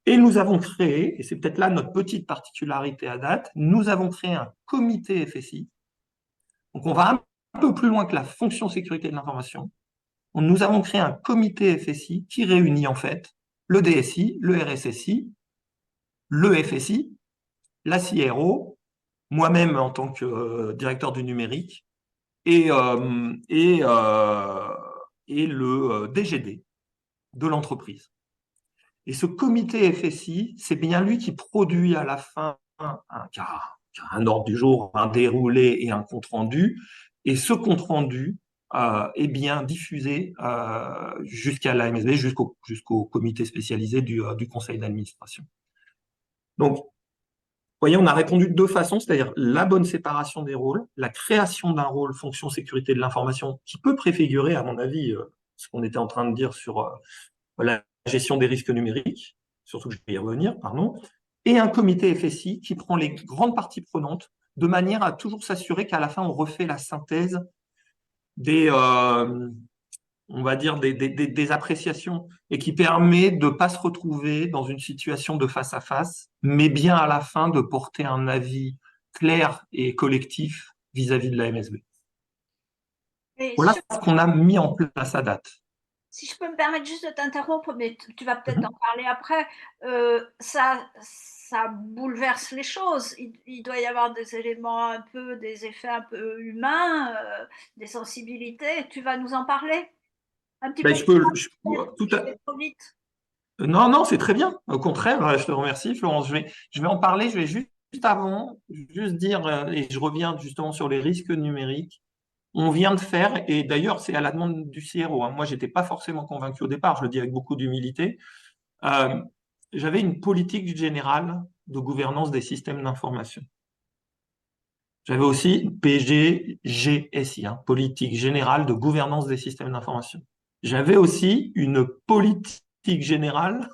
Et nous avons créé, et c'est peut-être là notre petite particularité à date, nous avons créé un comité FSI. Donc on va un peu plus loin que la fonction sécurité de l'information. Nous avons créé un comité FSI qui réunit en fait le DSI, le RSSI, le FSI, la CRO, moi-même en tant que directeur du numérique, et le DGD de l'entreprise. Et ce comité FSI, c'est bien lui qui produit à la fin un ordre du jour, un déroulé et un compte-rendu. Et ce compte-rendu est bien diffusé jusqu'à l'AMSB, jusqu'au comité spécialisé du conseil d'administration. Donc, vous voyez, on a répondu de deux façons, c'est-à-dire la bonne séparation des rôles, la création d'un rôle fonction sécurité de l'information qui peut préfigurer, à mon avis, ce qu'on était en train de dire sur la gestion des risques numériques, surtout que je vais y revenir, pardon, et un comité FSI qui prend les grandes parties prenantes de manière à toujours s'assurer qu'à la fin, on refait la synthèse on va dire, des appréciations et qui permet de ne pas se retrouver dans une situation de face à face, mais bien à la fin de porter un avis clair et collectif vis-à-vis de la MSB. Voilà ce qu'on a mis en place à date. Si je peux me permettre juste de t'interrompre, mais tu vas peut-être en parler après, ça bouleverse les choses. Il doit y avoir des éléments des effets un peu humains, des sensibilités. Tu vas nous en parler un petit peu? Trop vite. Non, c'est très bien. Au contraire, je te remercie, Florence. Je vais en parler. Je vais juste avant, dire, et je reviens justement sur les risques numériques. On vient de faire, et d'ailleurs, c'est à la demande du CRO. Hein. Moi, je n'étais pas forcément convaincu au départ, je le dis avec beaucoup d'humilité. J'avais une politique générale de gouvernance des systèmes d'information. J'avais aussi PGGSI, hein, politique générale de gouvernance des systèmes d'information. J'avais aussi une politique générale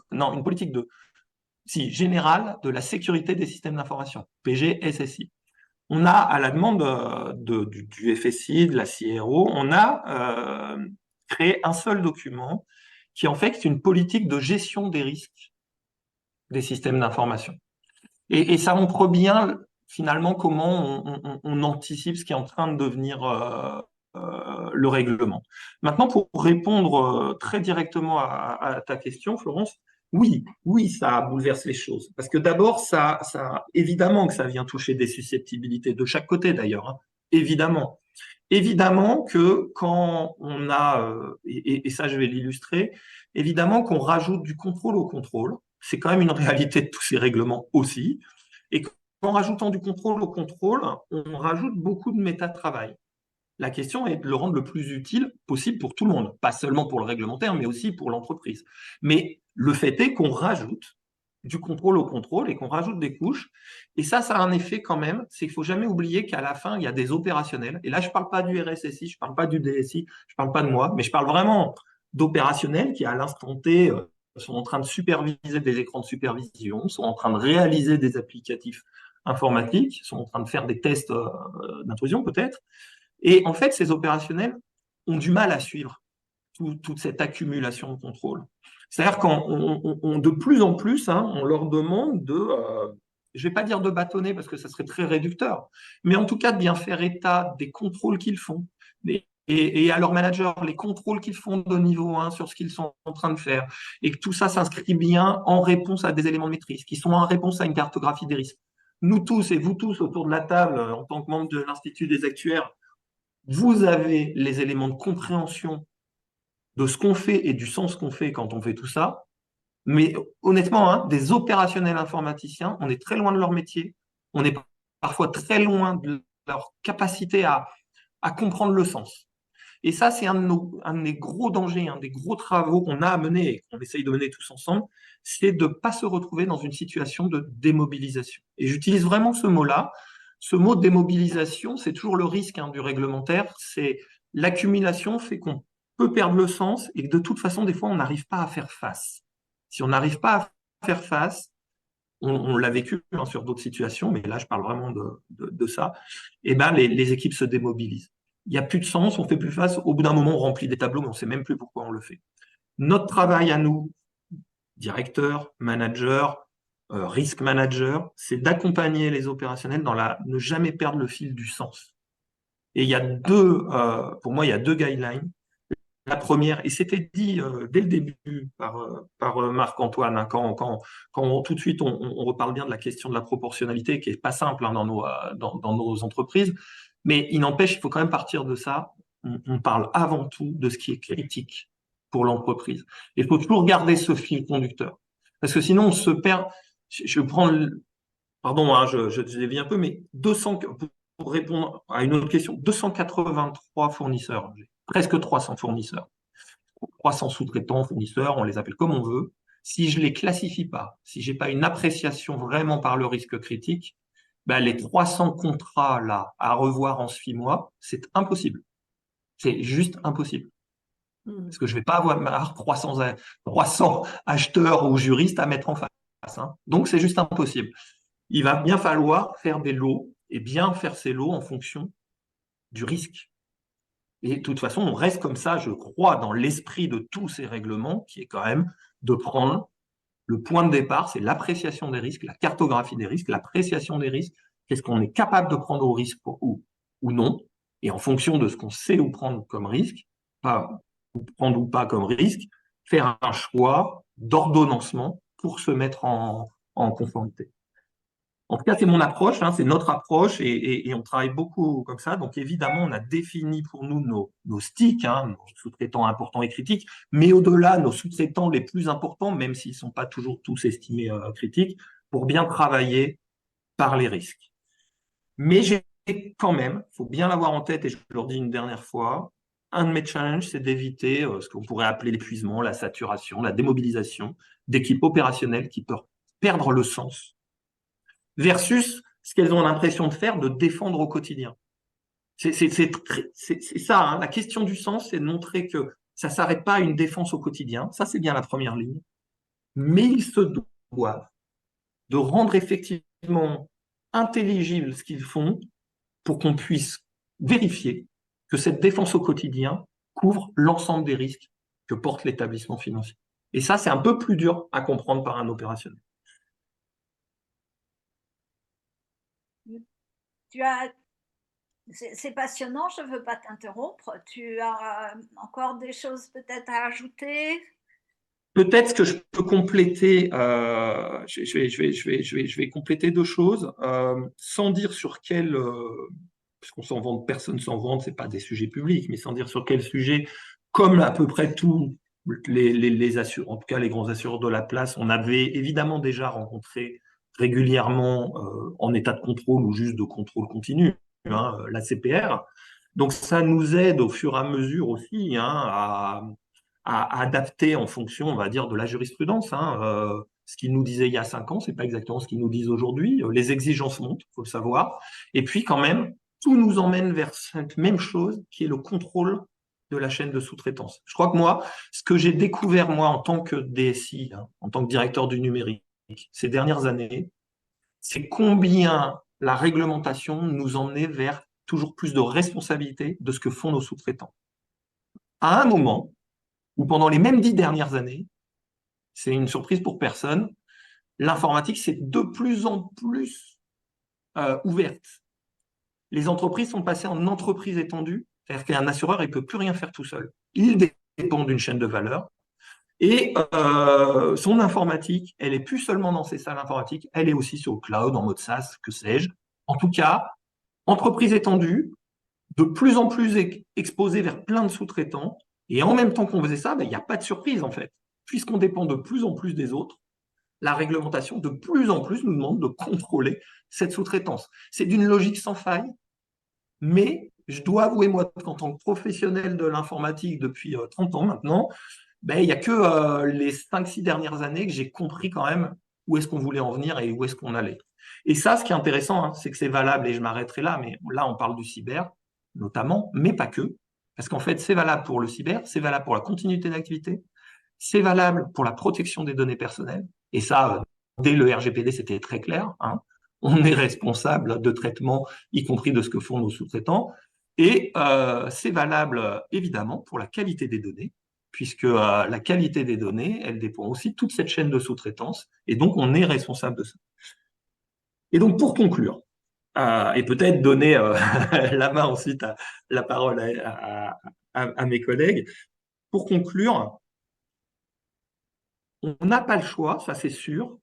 de la sécurité des systèmes d'information, PGSSI. on a, à la demande du FSI, de la CRO, on a créé un seul document qui en fait est une politique de gestion des risques des systèmes d'information. Et ça montre bien finalement comment on anticipe ce qui est en train de devenir le règlement. Maintenant, pour répondre très directement à ta question, Florence, oui, ça bouleverse les choses. Parce que d'abord, évidemment que ça vient toucher des susceptibilités, de chaque côté d'ailleurs, hein, évidemment. Évidemment que quand on a, et ça je vais l'illustrer, évidemment qu'on rajoute du contrôle au contrôle, c'est quand même une réalité de tous ces règlements aussi, et qu'en rajoutant du contrôle au contrôle, on rajoute beaucoup de méta-travail. La question est de le rendre le plus utile possible pour tout le monde, pas seulement pour le réglementaire, mais aussi pour l'entreprise. Mais le fait est qu'on rajoute du contrôle au contrôle et qu'on rajoute des couches. Et ça a un effet quand même, c'est qu'il ne faut jamais oublier qu'à la fin, il y a des opérationnels. Et là, je ne parle pas du RSSI, je ne parle pas du DSI, je ne parle pas de moi, mais je parle vraiment d'opérationnels qui, à l'instant T, sont en train de superviser des écrans de supervision, sont en train de réaliser des applicatifs informatiques, sont en train de faire des tests d'intrusion peut-être. Et en fait, ces opérationnels ont du mal à suivre toute cette accumulation de contrôle. C'est-à-dire qu'on de plus en plus, hein, on leur demande je ne vais pas dire de bâtonner parce que ça serait très réducteur, mais en tout cas de bien faire état des contrôles qu'ils font. Et à leurs managers, les contrôles qu'ils font de niveau 1 sur ce qu'ils sont en train de faire. Et que tout ça s'inscrit bien en réponse à des éléments de maîtrise, qui sont en réponse à une cartographie des risques. Nous tous et vous tous autour de la table, en tant que membres de l'Institut des actuaires, vous avez les éléments de compréhension de ce qu'on fait et du sens qu'on fait quand on fait tout ça. Mais honnêtement, hein, des opérationnels informaticiens, on est très loin de leur métier, on est parfois très loin de leur capacité à comprendre le sens. Et ça, c'est un des gros dangers, un des gros travaux qu'on a à mener et qu'on essaye de mener tous ensemble, c'est de ne pas se retrouver dans une situation de démobilisation. Et j'utilise vraiment ce mot-là. Ce mot démobilisation, c'est toujours le risque du réglementaire, c'est l'accumulation fait qu'on peut perdre le sens et que de toute façon, des fois, on n'arrive pas à faire face. Si on n'arrive pas à faire face, on l'a vécu sur d'autres situations, mais là, je parle vraiment de ça, et ben, les équipes se démobilisent. Il n'y a plus de sens, on ne fait plus face. Au bout d'un moment, on remplit des tableaux, mais on ne sait même plus pourquoi on le fait. Notre travail à nous, directeurs, managers, risk managers, c'est d'accompagner les opérationnels dans ne jamais perdre le fil du sens. Et il y a pour moi, il y a deux guidelines. La première, et c'était dit dès le début par Marc-Antoine, hein, quand tout de suite on reparle bien de la question de la proportionnalité, qui n'est pas simple hein, dans nos entreprises, mais il n'empêche, il faut quand même partir de ça. On parle avant tout de ce qui est critique pour l'entreprise. Il faut toujours garder ce fil conducteur, parce que sinon on se perd. Je prends, pardon, hein, je dévie un peu, mais pour répondre à une autre question, 283 fournisseurs, presque 300 fournisseurs, 300 sous-traitants, fournisseurs, on les appelle comme on veut. Si je les classifie pas, si j'ai pas une appréciation vraiment par le risque critique, ben les 300 contrats là à revoir en 6 mois, c'est impossible. C'est juste impossible. Parce que je vais pas avoir 300 acheteurs ou juristes à mettre en face. Hein. Donc, c'est juste impossible. Il va bien falloir faire des lots et bien faire ces lots en fonction du risque. Et de toute façon, on reste comme ça, je crois, dans l'esprit de tous ces règlements, qui est quand même de prendre le point de départ, c'est l'appréciation des risques, la cartographie des risques, l'appréciation des risques, qu'est-ce qu'on est capable de prendre au risque ou non, et en fonction de ce qu'on sait où prendre comme risque, ou prendre ou pas comme risque, faire un choix d'ordonnancement pour se mettre en conformité. En tout cas, c'est mon approche, hein, c'est notre approche et on travaille beaucoup comme ça. Donc, évidemment, on a défini pour nous nos sticks, hein, nos sous-traitants importants et critiques, mais au-delà, nos sous-traitants les plus importants, même s'ils ne sont pas toujours tous estimés critiques, pour bien travailler par les risques. Mais j'ai quand même, il faut bien l'avoir en tête, et je le redis une dernière fois, un de mes challenges, c'est d'éviter ce qu'on pourrait appeler l'épuisement, la saturation, la démobilisation d'équipes opérationnelles qui peuvent perdre le sens versus ce qu'elles ont l'impression de faire, de défendre au quotidien. C'est ça, hein. La question du sens, c'est de montrer que ça ne s'arrête pas à une défense au quotidien, ça c'est bien la première ligne, mais ils se doivent de rendre effectivement intelligible ce qu'ils font pour qu'on puisse vérifier que cette défense au quotidien couvre l'ensemble des risques que porte l'établissement financier. Et ça, c'est un peu plus dur à comprendre par un opérationnel. C'est passionnant, je ne veux pas t'interrompre. Tu as encore des choses peut-être à ajouter? Peut-être ce que je peux compléter, je vais compléter deux choses, sans dire sur quel, puisqu'on s'en vante, personne s'en vante, c'est pas des sujets publics, mais sans dire sur quel sujet, comme à peu près tous les assureurs, en tout cas les grands assureurs de la place, on avait évidemment déjà rencontré régulièrement en état de contrôle ou juste de contrôle continu, hein, la CPR. Donc ça nous aide au fur et à mesure aussi hein, à adapter en fonction, on va dire, de la jurisprudence. Hein. Ce qu'ils nous disaient il y a 5 ans, c'est pas exactement ce qu'ils nous disent aujourd'hui. Les exigences montent, il faut le savoir. Et puis quand même, tout nous emmène vers cette même chose qui est le contrôle de la chaîne de sous-traitance. Je crois que moi, ce que j'ai découvert moi en tant que DSI, hein, en tant que directeur du numérique, ces dernières années, c'est combien la réglementation nous emmenait vers toujours plus de responsabilité de ce que font nos sous-traitants. À un moment, où pendant les mêmes 10 dernières années, c'est une surprise pour personne, l'informatique s'est de plus en plus ouverte. Les entreprises sont passées en entreprise étendue, c'est-à-dire qu'un assureur, il ne peut plus rien faire tout seul. Il dépend d'une chaîne de valeur. Et son informatique, elle n'est plus seulement dans ses salles informatiques, elle est aussi sur le cloud, en mode SaaS, que sais-je. En tout cas, entreprise étendue, de plus en plus exposée vers plein de sous-traitants. Et en même temps qu'on faisait ça, il n'y a pas de surprise en fait. Puisqu'on dépend de plus en plus des autres, la réglementation de plus en plus nous demande de contrôler cette sous-traitance. C'est d'une logique sans faille, mais je dois avouer, moi, qu'en tant que professionnel de l'informatique depuis 30 ans maintenant, il n'y a que les 5-6 dernières années que j'ai compris quand même où est-ce qu'on voulait en venir et où est-ce qu'on allait. Et ça, ce qui est intéressant, hein, c'est que c'est valable, et je m'arrêterai là, mais là, on parle du cyber, notamment, mais pas que. Parce qu'en fait, c'est valable pour le cyber, c'est valable pour la continuité d'activité, c'est valable pour la protection des données personnelles. Et ça, dès le RGPD, c'était très clair. Hein. On est responsable de traitement, y compris de ce que font nos sous-traitants. Et c'est valable, évidemment, pour la qualité des données, puisque la qualité des données, elle dépend aussi de toute cette chaîne de sous-traitance. Et donc, on est responsable de ça. Et donc, pour conclure, et peut-être donner la main ensuite, la parole à mes collègues, pour conclure, on n'a pas le choix, ça c'est sûr.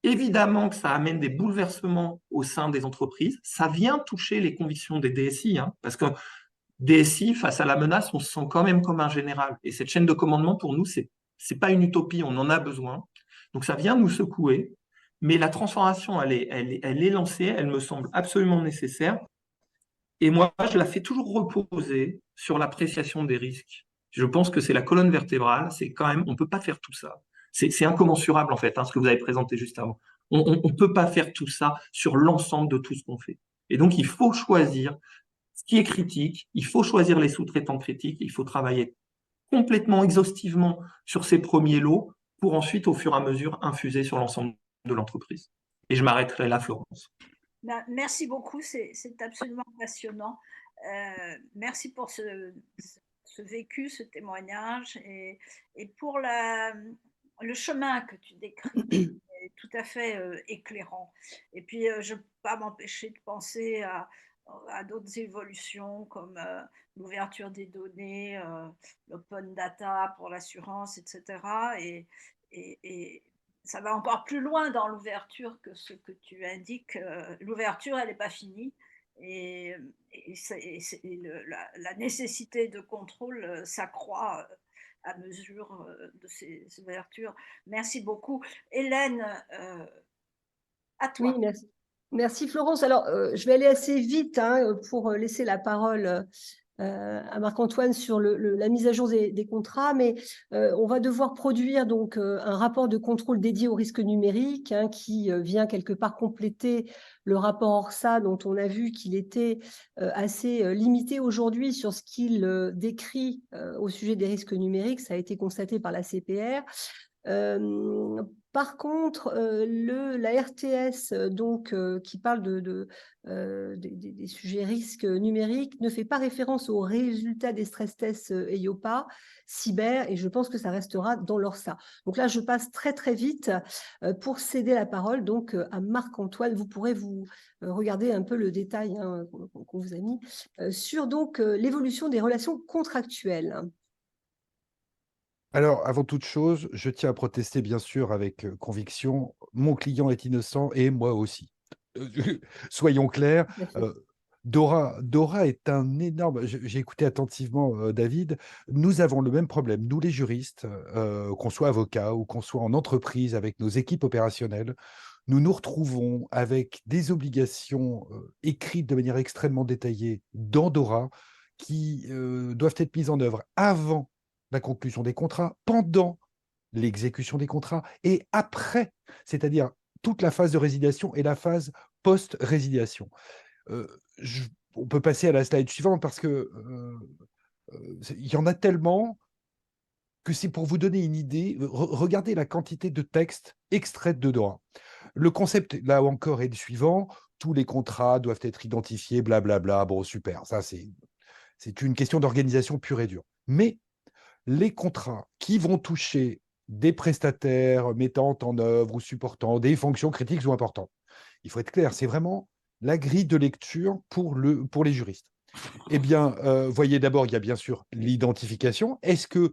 Évidemment que ça amène des bouleversements au sein des entreprises. Ça vient toucher les convictions des DSI, hein, parce que DSI, face à la menace, on se sent quand même comme un général. Et cette chaîne de commandement, pour nous, c'est pas une utopie, on en a besoin. Donc ça vient nous secouer, mais la transformation, elle est lancée, elle me semble absolument nécessaire. Et moi, je la fais toujours reposer sur l'appréciation des risques. Je pense que c'est la colonne vertébrale, c'est quand même, on ne peut pas faire tout ça. C'est incommensurable, en fait, hein, ce que vous avez présenté juste avant. On ne peut pas faire tout ça sur l'ensemble de tout ce qu'on fait. Et donc, il faut choisir ce qui est critique, il faut choisir les sous-traitants critiques, il faut travailler complètement, exhaustivement sur ces premiers lots pour ensuite, au fur et à mesure, infuser sur l'ensemble de l'entreprise. Et je m'arrêterai là, Florence. Merci beaucoup, c'est absolument passionnant. Merci pour ce vécu, ce témoignage et pour le chemin que tu décris, est tout à fait éclairant. Et puis, je ne peux pas m'empêcher de penser à d'autres évolutions comme l'ouverture des données, l'open data pour l'assurance, etc. Et ça va encore plus loin dans l'ouverture que ce que tu indiques. L'ouverture, elle n'est pas finie. Et la nécessité de contrôle s'accroît à mesure de ces ouvertures. Merci beaucoup. Hélène, à toi. Oui, merci. Merci Florence. Alors, je vais aller assez vite hein, pour laisser la parole à Marc-Antoine sur la mise à jour des contrats, mais on va devoir produire donc un rapport de contrôle dédié au risque numérique hein, qui vient quelque part compléter le rapport ORSA dont on a vu qu'il était assez limité aujourd'hui sur ce qu'il décrit au sujet des risques numériques. Ça a été constaté par la CPR. Par contre, la RTS, donc, qui parle des sujets risques numériques, ne fait pas référence aux résultats des stress tests EIOPA, cyber, et je pense que ça restera dans l'ORSA. Donc là, je passe très très vite pour céder la parole donc à Marc-Antoine. Vous pourrez vous regarder un peu le détail qu'on vous a mis sur donc l'évolution des relations contractuelles. Alors, avant toute chose, je tiens à protester, bien sûr, avec conviction. Mon client est innocent et moi aussi. Soyons clairs. Tout à fait. Dora est un énorme. J'ai écouté attentivement David. Nous avons le même problème, nous les juristes, qu'on soit avocat ou qu'on soit en entreprise avec nos équipes opérationnelles. Nous nous retrouvons avec des obligations écrites de manière extrêmement détaillée dans Dora qui doivent être mises en œuvre avant la conclusion des contrats, pendant l'exécution des contrats et après, c'est-à-dire toute la phase de résiliation et la phase post-résiliation. Euh, on peut passer à la slide suivante parce que il y en a tellement que c'est pour vous donner une idée. Regardez la quantité de textes extraits de Dora. Le concept, là encore, est le suivant. Tous les contrats doivent être identifiés, blablabla. Bon, super. Ça, c'est une question d'organisation pure et dure. Mais les contrats qui vont toucher des prestataires mettant en œuvre ou supportant des fonctions critiques ou importantes, il faut être clair, c'est vraiment la grille de lecture pour les juristes. Eh bien, voyez d'abord, il y a bien sûr l'identification. Est-ce que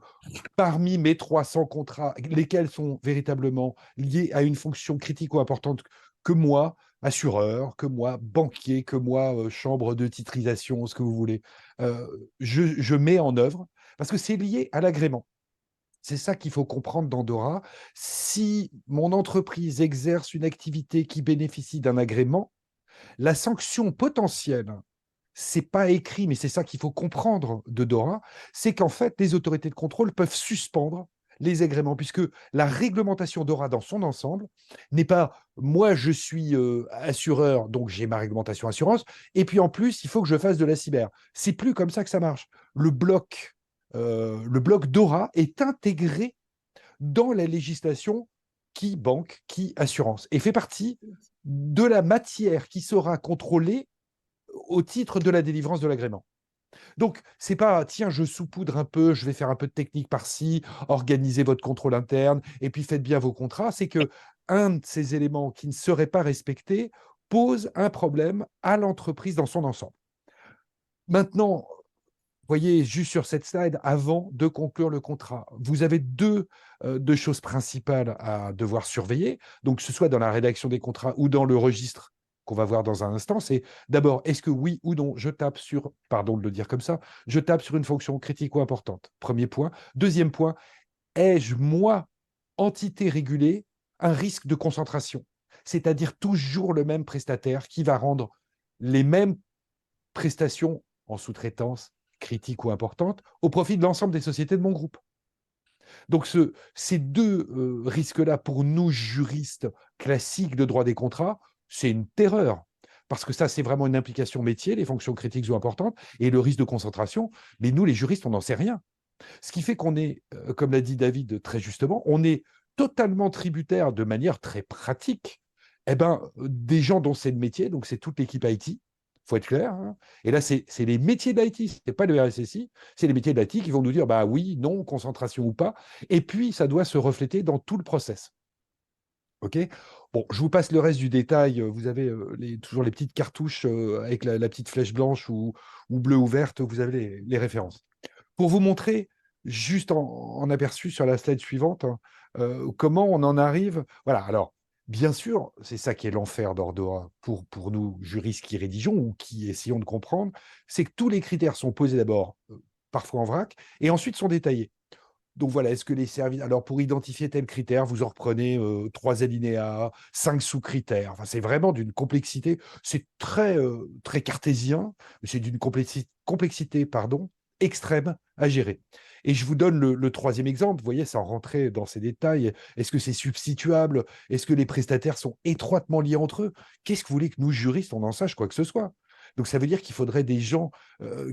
parmi mes 300 contrats, lesquels sont véritablement liés à une fonction critique ou importante que moi, assureur, que moi, banquier, que moi, chambre de titrisation, ce que vous voulez, je mets en œuvre, parce que c'est lié à l'agrément. C'est ça qu'il faut comprendre dans Dora. Si mon entreprise exerce une activité qui bénéficie d'un agrément, la sanction potentielle, c'est pas écrit, mais c'est ça qu'il faut comprendre de Dora, c'est qu'en fait, les autorités de contrôle peuvent suspendre les agréments, puisque la réglementation Dora dans son ensemble n'est pas moi, je suis assureur, donc j'ai ma réglementation assurance, et puis en plus, il faut que je fasse de la cyber. C'est plus comme ça que ça marche. Le bloc Dora est intégré dans la législation qui banque, qui assurance, et fait partie de la matière qui sera contrôlée au titre de la délivrance de l'agrément. Donc, c'est pas, tiens, je saupoudre un peu, je vais faire un peu de technique par-ci, organiser votre contrôle interne, et puis faites bien vos contrats. C'est que un de ces éléments qui ne serait pas respecté pose un problème à l'entreprise dans son ensemble. Maintenant, voyez, juste sur cette slide, avant de conclure le contrat, vous avez deux choses principales à devoir surveiller. Donc, que ce soit dans la rédaction des contrats ou dans le registre qu'on va voir dans un instant, c'est d'abord, est-ce que oui ou non, je tape sur, pardon de le dire comme ça, je tape sur une fonction critique ou importante. Premier point. Deuxième point, ai-je, moi, entité régulée, un risque de concentration? C'est-à-dire toujours le même prestataire qui va rendre les mêmes prestations en sous-traitance critique ou importante au profit de l'ensemble des sociétés de mon groupe. Donc ces deux risques-là, pour nous juristes classiques de droit des contrats, c'est une terreur. Parce que ça, c'est vraiment une implication métier, les fonctions critiques ou importantes, et le risque de concentration. Mais nous, les juristes, on n'en sait rien. Ce qui fait qu'on est, comme l'a dit David très justement, on est totalement tributaire de manière très pratique des gens dont c'est le métier, donc c'est toute l'équipe IT, il faut être clair. Hein. Et là, c'est les métiers de l'IT, ce n'est pas le RSSI, c'est les métiers de l'IT qui vont nous dire bah oui, non, concentration ou pas. Et puis, ça doit se refléter dans tout le process. OK. Bon, je vous passe le reste du détail. Vous avez toujours les petites cartouches avec la petite flèche blanche ou bleue ou verte, vous avez les références. Pour vous montrer, juste en aperçu sur la slide suivante, hein, comment on en arrive. Voilà, alors, bien sûr, c'est ça qui est l'enfer d'Ordora pour nous, juristes qui rédigeons ou qui essayons de comprendre, c'est que tous les critères sont posés d'abord, parfois en vrac, et ensuite sont détaillés. Donc voilà, est-ce que les services. Alors, pour identifier tel critère, vous en reprenez 3 alinéas, 5 sous-critères. Enfin, c'est vraiment d'une complexité. C'est très cartésien, mais c'est d'une complexité, pardon, extrême à gérer. Et je vous donne le troisième exemple. Vous voyez, sans rentrer dans ces détails, est-ce que c'est substituable? Est-ce que les prestataires sont étroitement liés entre eux? Qu'est-ce que vous voulez que nous, juristes, on en sache quoi que ce soit? Donc, ça veut dire qu'il faudrait des gens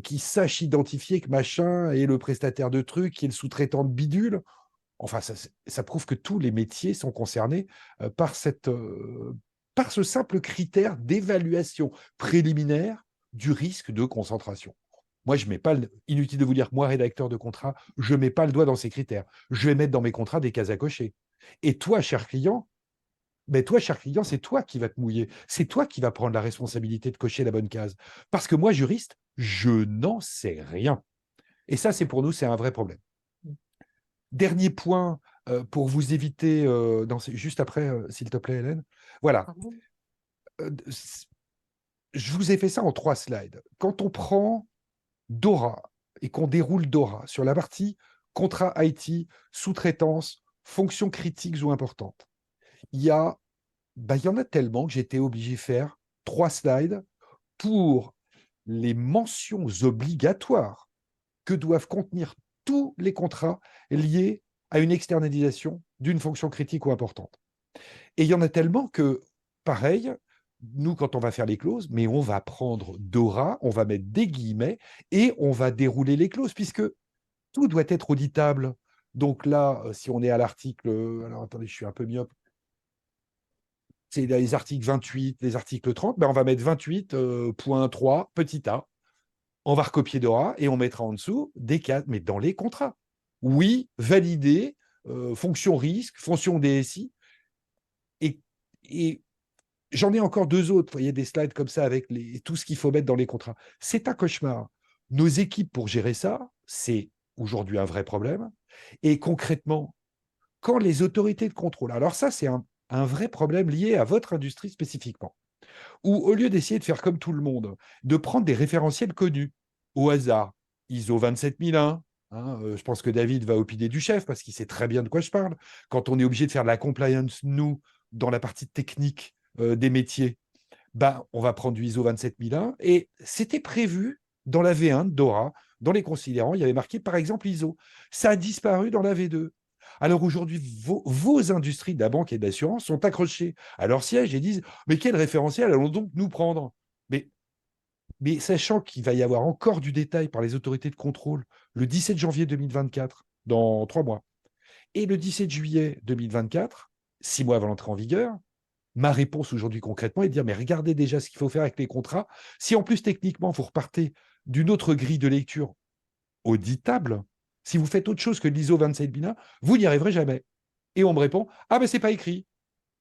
qui sachent identifier que machin est le prestataire de trucs, qui est le sous-traitant de bidule. Enfin, ça prouve que tous les métiers sont concernés par par ce simple critère d'évaluation préliminaire du risque de concentration. Moi, je mets pas inutile de vous dire, moi, rédacteur de contrat, je ne mets pas le doigt dans ces critères. Je vais mettre dans mes contrats des cases à cocher. Et toi, cher client, c'est toi qui vas te mouiller. C'est toi qui vas prendre la responsabilité de cocher la bonne case. Parce que moi, juriste, je n'en sais rien. Et ça, pour nous, c'est un vrai problème. Dernier point pour vous éviter, juste après, s'il te plaît, Hélène. Voilà. Pardon. Je vous ai fait ça en 3 slides. Quand on prend DORA et qu'on déroule DORA sur la partie contrat IT, sous-traitance, fonctions critiques ou importantes, il y en a tellement que j'étais obligé de faire 3 slides pour les mentions obligatoires que doivent contenir tous les contrats liés à une externalisation d'une fonction critique ou importante. Et il y en a tellement que, pareil, nous, quand on va faire les clauses, mais on va prendre DORA, on va mettre des guillemets et on va dérouler les clauses, puisque tout doit être auditable. Donc là, si on est à l'article, alors attendez, je suis un peu myope, c'est les articles 28, les articles 30, ben on va mettre 28.3, petit a. On va recopier DORA et on mettra en dessous des cas, mais dans les contrats. Oui, validé, fonction risque, fonction DSI. Et j'en ai encore 2 autres. Vous voyez des slides comme ça avec tout ce qu'il faut mettre dans les contrats. C'est un cauchemar. Nos équipes pour gérer ça, c'est aujourd'hui un vrai problème. Et concrètement, quand les autorités de contrôle, alors ça, c'est un vrai problème lié à votre industrie spécifiquement, où au lieu d'essayer de faire comme tout le monde, de prendre des référentiels connus au hasard, ISO 27001, je pense que David va opiner du chef parce qu'il sait très bien de quoi je parle. Quand on est obligé de faire de la compliance, nous, dans la partie technique des métiers, ben, on va prendre du ISO 27001 et c'était prévu dans la V1 de DORA, dans les considérants, il y avait marqué par exemple ISO. Ça a disparu dans la V2. Alors aujourd'hui, vos industries de la banque et de l'assurance sont accrochées à leur siège et disent mais quel référentiel allons donc nous prendre? Mais sachant qu'il va y avoir encore du détail par les autorités de contrôle le 17 janvier 2024, dans 3 mois, et le 17 juillet 2024, 6 mois avant l'entrée en vigueur, ma réponse aujourd'hui concrètement est de dire mais regardez déjà ce qu'il faut faire avec les contrats. Si en plus techniquement vous repartez d'une autre grille de lecture auditable, si vous faites autre chose que l'ISO 27001, vous n'y arriverez jamais. Et on me répond ah ben c'est pas écrit.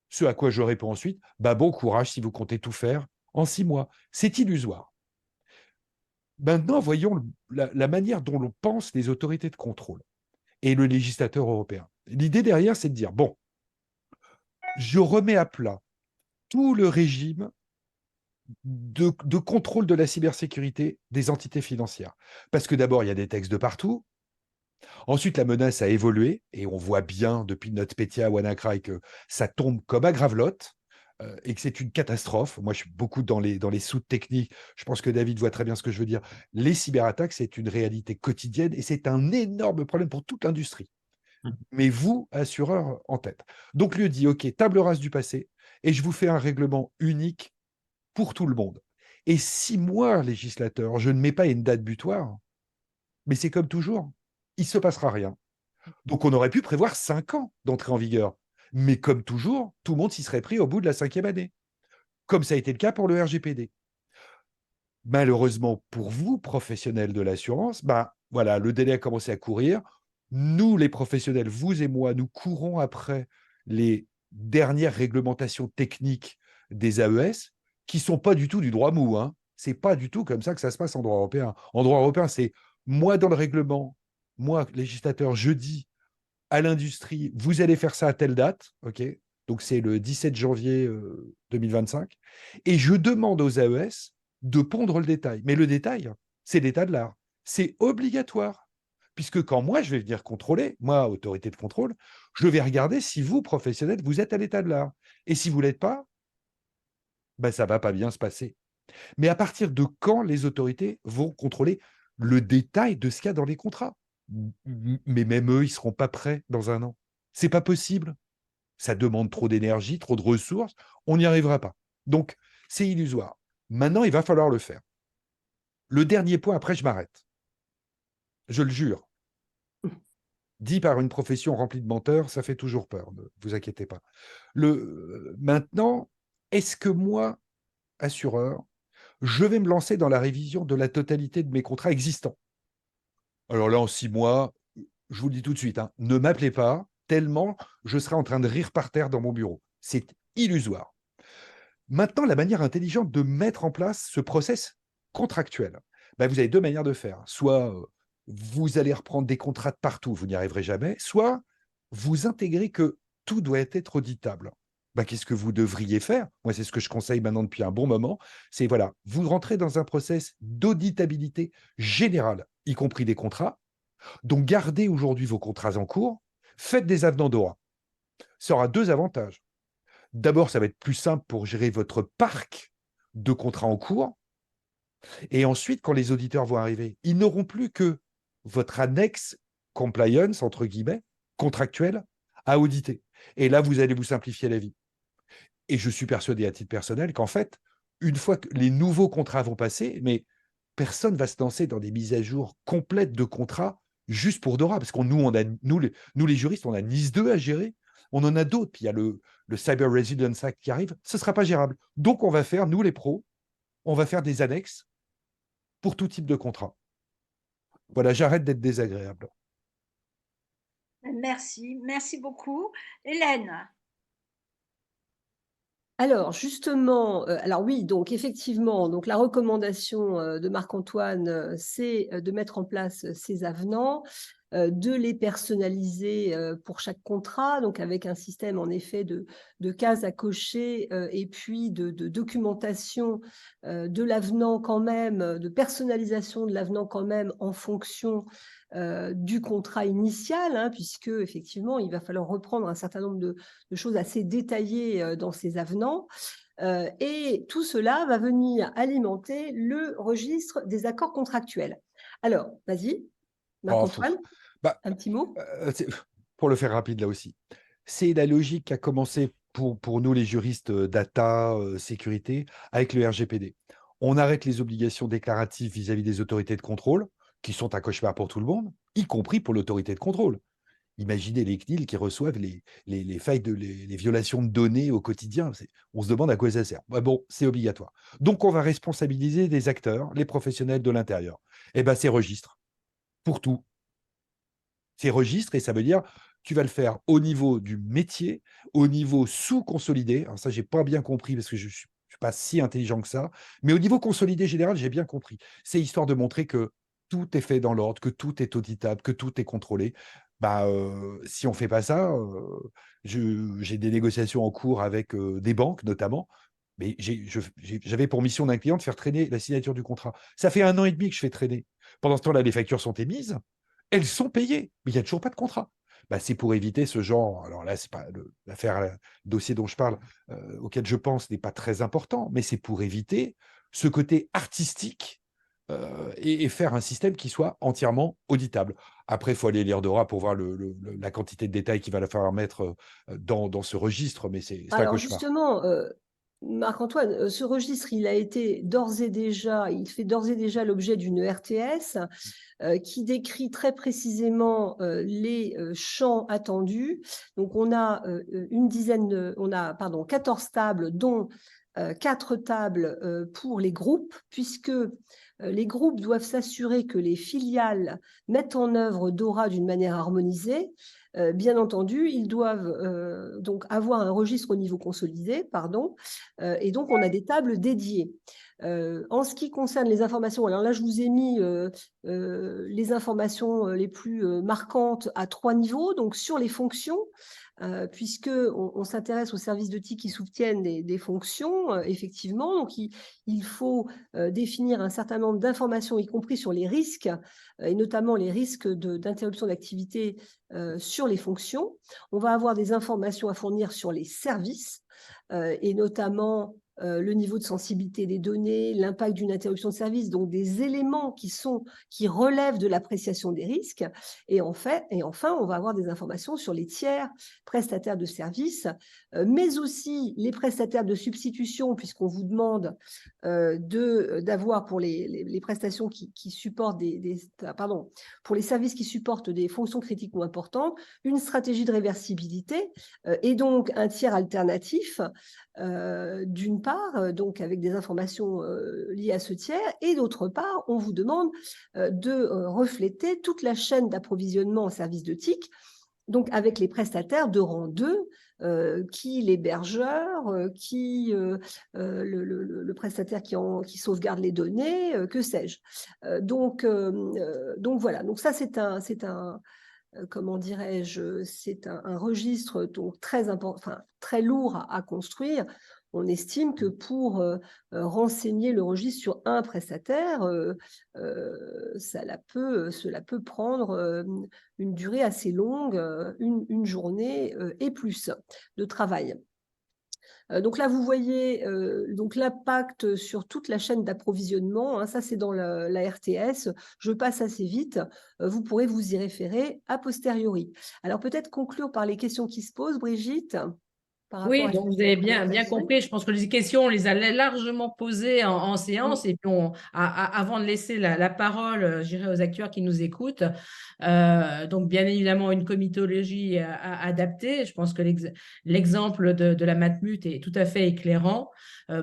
Ce à quoi je réponds ensuite bah bon courage si vous comptez tout faire en 6 mois. C'est illusoire. Maintenant, voyons la manière dont l'on pense les autorités de contrôle et le législateur européen. L'idée derrière, c'est de dire, bon, je remets à plat tout le régime de contrôle de la cybersécurité des entités financières. Parce que d'abord, il y a des textes de partout. Ensuite, la menace a évolué et on voit bien depuis notre Petya à WannaCry que ça tombe comme à Gravelotte et que c'est une catastrophe. Moi, je suis beaucoup dans les soutes techniques. Je pense que David voit très bien ce que je veux dire. Les cyberattaques, c'est une réalité quotidienne et c'est un énorme problème pour toute l'industrie. Mais vous, assureur, en tête. Donc, lui dit, OK, table rase du passé et je vous fais un règlement unique pour tout le monde. Et si moi, législateur, je ne mets pas une date butoir, mais c'est comme toujours, il ne se passera rien. Donc, on aurait pu prévoir 5 ans d'entrée en vigueur. Mais comme toujours, tout le monde s'y serait pris au bout de la 5e année, comme ça a été le cas pour le RGPD. Malheureusement pour vous, professionnels de l'assurance, voilà, le délai a commencé à courir. Nous, les professionnels, vous et moi, nous courons après les dernières réglementations techniques des AES, qui ne sont pas du tout du droit mou. Ce n'est pas du tout comme ça que ça se passe en droit européen. En droit européen, c'est moi dans le règlement, moi, législateur, je dis à l'industrie, vous allez faire ça à telle date, ok? Donc c'est le 17 janvier 2025, et je demande aux AES de pondre le détail. Mais le détail, c'est l'état de l'art. C'est obligatoire. Puisque quand moi, je vais venir contrôler, moi, autorité de contrôle, je vais regarder si vous, professionnels, vous êtes à l'état de l'art. Et si vous ne l'êtes pas, ça ne va pas bien se passer. Mais à partir de quand les autorités vont contrôler le détail de ce qu'il y a dans les contrats? Mais même eux, ils ne seront pas prêts dans 1 an. Ce n'est pas possible. Ça demande trop d'énergie, trop de ressources. On n'y arrivera pas. Donc, c'est illusoire. Maintenant, il va falloir le faire. Le dernier point, après, je m'arrête. Je le jure. dit par une profession remplie de menteurs, ça fait toujours peur, ne vous inquiétez pas. Maintenant, est-ce que moi, assureur, je vais me lancer dans la révision de la totalité de mes contrats existants? Alors là, en 6 mois, je vous le dis tout de suite, hein, ne m'appelez pas, tellement je serai en train de rire par terre dans mon bureau. C'est illusoire. Maintenant, la manière intelligente de mettre en place ce process contractuel, ben, vous avez 2 manières de faire. Soit vous allez reprendre des contrats de partout, vous n'y arriverez jamais, soit vous intégrez que tout doit être auditable. Ben, qu'est-ce que vous devriez faire? Moi, c'est ce que je conseille maintenant depuis un bon moment. C'est voilà, vous rentrez dans un process d'auditabilité générale, y compris des contrats. Donc, gardez aujourd'hui vos contrats en cours, faites des avenants DORA. Ça aura 2 avantages. D'abord, ça va être plus simple pour gérer votre parc de contrats en cours. Et ensuite, quand les auditeurs vont arriver, ils n'auront plus que votre annexe compliance, entre guillemets, contractuelle, à auditer. Et là, vous allez vous simplifier la vie. Et je suis persuadé à titre personnel qu'en fait, une fois que les nouveaux contrats vont passer, mais personne ne va se lancer dans des mises à jour complètes de contrats juste pour Dora. Parce que nous, les juristes, on a NIS 2 à gérer. On en a d'autres. Puis il y a le Cyber Resilience Act qui arrive. Ce ne sera pas gérable. Donc, on va faire, nous les pros, on va faire des annexes pour tout type de contrat. Voilà, j'arrête d'être désagréable. Merci beaucoup. Hélène. Alors justement, alors oui, donc effectivement, donc la recommandation de Marc-Antoine, c'est de mettre en place ces avenants, de les personnaliser pour chaque contrat, donc avec un système en effet de cases à cocher et puis de documentation de l'avenant quand même, de personnalisation de l'avenant quand même en fonction du contrat initial, hein, puisque effectivement, il va falloir reprendre un certain nombre de choses assez détaillées dans ces avenants. Et tout cela va venir alimenter le registre des accords contractuels. Alors, vas-y, Marc-Antoine, Bah, un petit mot. pour le faire rapide là aussi, c'est la logique qui a commencé pour nous les juristes data, sécurité, avec le RGPD. On arrête les obligations déclaratives vis-à-vis des autorités de contrôle, qui sont un cauchemar pour tout le monde, y compris pour l'autorité de contrôle. Imaginez les CNIL qui reçoivent les failles les violations de données au quotidien. On se demande à quoi ça sert. Bon, c'est obligatoire. Donc, on va responsabiliser des acteurs, les professionnels de l'intérieur. Eh bien, ces registres, pour tout. Ces registres, et ça veut dire tu vas le faire au niveau du métier, au niveau sous-consolidé. Alors ça, je n'ai pas bien compris parce que je ne suis pas si intelligent que ça. Mais au niveau consolidé général, j'ai bien compris. C'est histoire de montrer que tout est fait dans l'ordre, que tout est auditable, que tout est contrôlé. Bah, si on ne fait pas ça, j'ai des négociations en cours avec des banques notamment. Mais j'avais pour mission d'un client de faire traîner la signature du contrat. Ça fait 1 an et demi que je fais traîner. Pendant ce temps-là, les factures sont émises. Elles sont payées, mais il n'y a toujours pas de contrat. Bah, c'est pour éviter ce genre. Alors là, c'est pas l'affaire, le dossier dont je parle, auquel je pense n'est pas très important, mais c'est pour éviter ce côté artistique et faire un système qui soit entièrement auditable. Après, il faut aller lire Dora pour voir la quantité de détails qu'il va falloir mettre dans ce registre, mais c'est un Alors cauchemar. justement, Marc-Antoine, ce registre, il fait d'ores et déjà l'objet d'une RTS qui décrit très précisément les champs attendus. Donc, on a 14 tables, dont 4 tables pour les groupes, puisque les groupes doivent s'assurer que les filiales mettent en œuvre Dora d'une manière harmonisée. Bien entendu, ils doivent donc avoir un registre au niveau consolidé, et donc on a des tables dédiées. En ce qui concerne les informations, alors là je vous ai mis les informations les plus marquantes à 3 niveaux, donc sur les fonctions, puisqu'on s'intéresse aux services de TI qui soutiennent des fonctions, effectivement, donc il faut définir un certain nombre d'informations, y compris sur les risques, et notamment les risques d'interruption d'activité sur les fonctions. On va avoir des informations à fournir sur les services, et notamment le niveau de sensibilité des données, l'impact d'une interruption de service, donc des éléments qui relèvent de l'appréciation des risques. Et enfin, on va avoir des informations sur les tiers prestataires de services, mais aussi les prestataires de substitution, puisqu'on vous demande d'avoir pour les prestations qui supportent pour les services qui supportent des fonctions critiques ou importantes, une stratégie de réversibilité et donc un tiers alternatif, d'une part, donc avec des informations liées à ce tiers, et d'autre part, on vous demande de refléter toute la chaîne d'approvisionnement en services de TIC, donc avec les prestataires de rang 2, qui l'hébergeur, qui le prestataire qui sauvegarde les données, que sais-je. Donc voilà, donc ça c'est un comment dirais-je, c'est un registre donc très lourd à construire. On estime que pour renseigner le registre sur un prestataire, cela peut prendre une durée assez longue, une journée et plus de travail. Donc là, vous voyez donc l'impact sur toute la chaîne d'approvisionnement, hein, ça c'est dans la RTS, je passe assez vite, vous pourrez vous y référer a posteriori. Alors peut-être conclure par les questions qui se posent, Brigitte, par rapport Oui, à donc cette vous avez bien présentation. compris. Je pense que les questions, on les a largement posées en séance. Et puis, avant de laisser la parole, je dirais, aux acteurs qui nous écoutent, donc bien évidemment, une comitologie adaptée. Je pense que l'exemple de la Matmut est tout à fait éclairant.